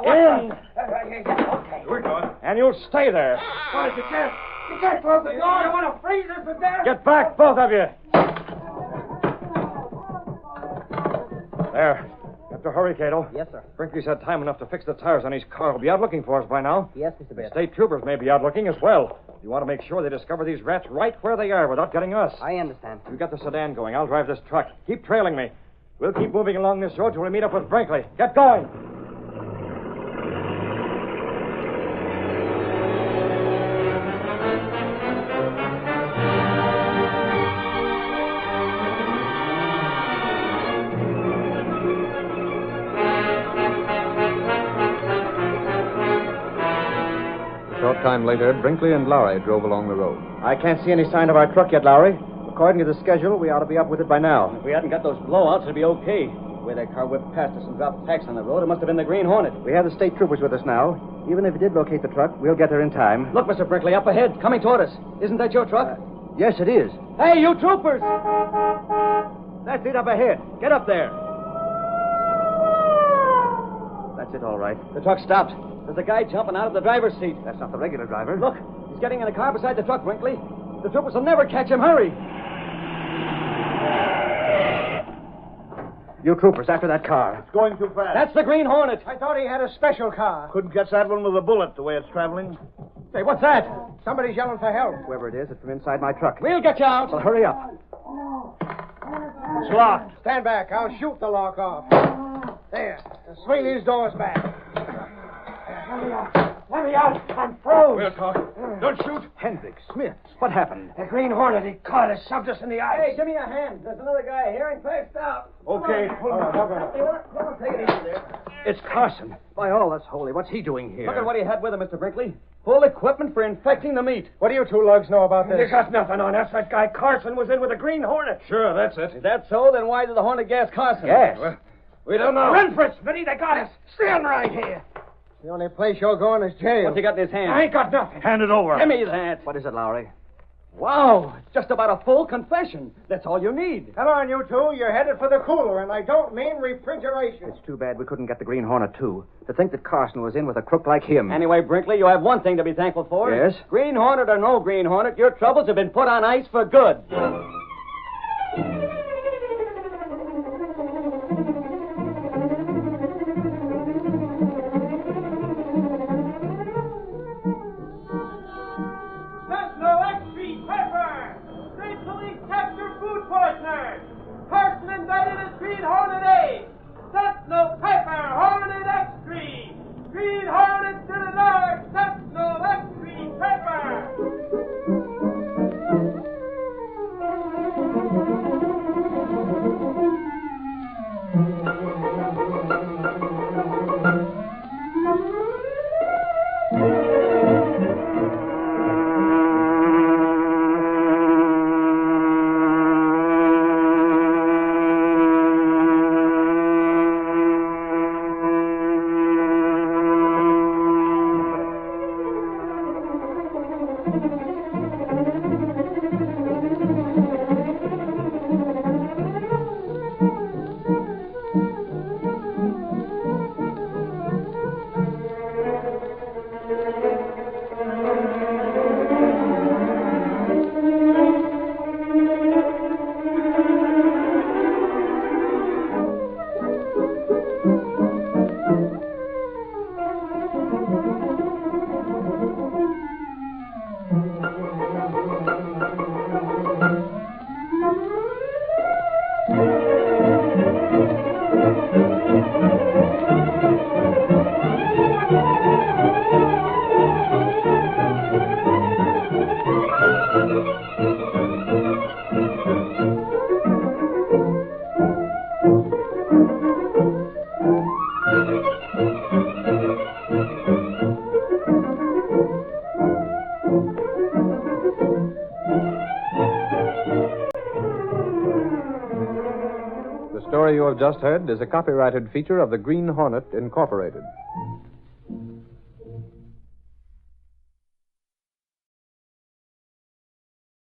In. Okay. We're going. And you'll stay there. What is it, Jeff? You can't close the door. You want to freeze us to death? Get back, both of you. There. You have to hurry, Kato. Yes, sir. Brinkley's had time enough to fix the tires on his car. He'll be out looking for us by now. Yes, Mr. The Britt. state troopers may be out looking as well. You want to make sure they discover these rats right where they are without getting us. I understand. You got the sedan going. I'll drive this truck. Keep trailing me. We'll keep moving along this road till we meet up with Brinkley. Get going. A short time later, Brinkley and Lowry drove along the road. I can't see any sign of our truck yet, Lowry. According to the schedule, we ought to be up with it by now. If we hadn't got those blowouts, it'd be okay. The way that car whipped past us and dropped tacks on the road, it must have been the Green Hornet. We have the state troopers with us now. Even if we did locate the truck, we'll get there in time. Look, Mr. Brinkley, up ahead, coming toward us. Isn't that your truck? Yes, it is. Hey, you troopers! That's it up ahead. Get up there. That's it, all right. The truck stopped. There's a guy jumping out of the driver's seat. That's not the regular driver. Look, he's getting in a car beside the truck, Brinkley. The troopers will never catch him. Hurry. You troopers, after that car. It's going too fast. That's the Green Hornet. I thought he had a special car. Couldn't catch that one with a bullet the way it's traveling. Hey, what's that? Somebody's yelling for help. Whoever it is, it's from inside my truck. We'll get you out. Well, hurry up. It's locked. Stand back. I'll shoot the lock off. There. Now swing these doors back. Let me out. I'm froze. We'll talk. Don't shoot. Hendricks, Smith, what happened? The Green Hornet, he caught us, shoved us in the ice. Hey, give me a hand. There's another guy here and passed out. Okay. All right, Come on, take it easy there. It's Carson. By all that's holy, what's he doing here? Look at what he had with him, Mr. Brinkley. Full equipment for infecting the meat. What do you two lugs know about this? You got nothing on us. That guy Carson was in with the Green Hornet. Sure, that's it. Is that so? Then why did the Hornet gas Carson? Yes. Well, we don't know. Run for it, Smitty. They got us. Stand right here. The only place you're going is jail. What's he got in his hand? I ain't got nothing. Hand it over. Give me that. What is it, Lowry? Wow, it's just about a full confession. That's all you need. Come on, you two. You're headed for the cooler, and I don't mean refrigeration. It's too bad we couldn't get the Green Hornet, too. To think that Carson was in with a crook like him. Anyway, Brinkley, you have one thing to be thankful for. Yes? Green Hornet or no Green Hornet, your troubles have been put on ice for good. Sentinel XP Pepper! State police capture food poisoner! Person indicted as Green Hornet A! Sentinel Pepper, Hornet X3! Green Hornet still at large! Sentinel X3 Pepper! story you have just heard is a copyrighted feature of the Green Hornet, Incorporated.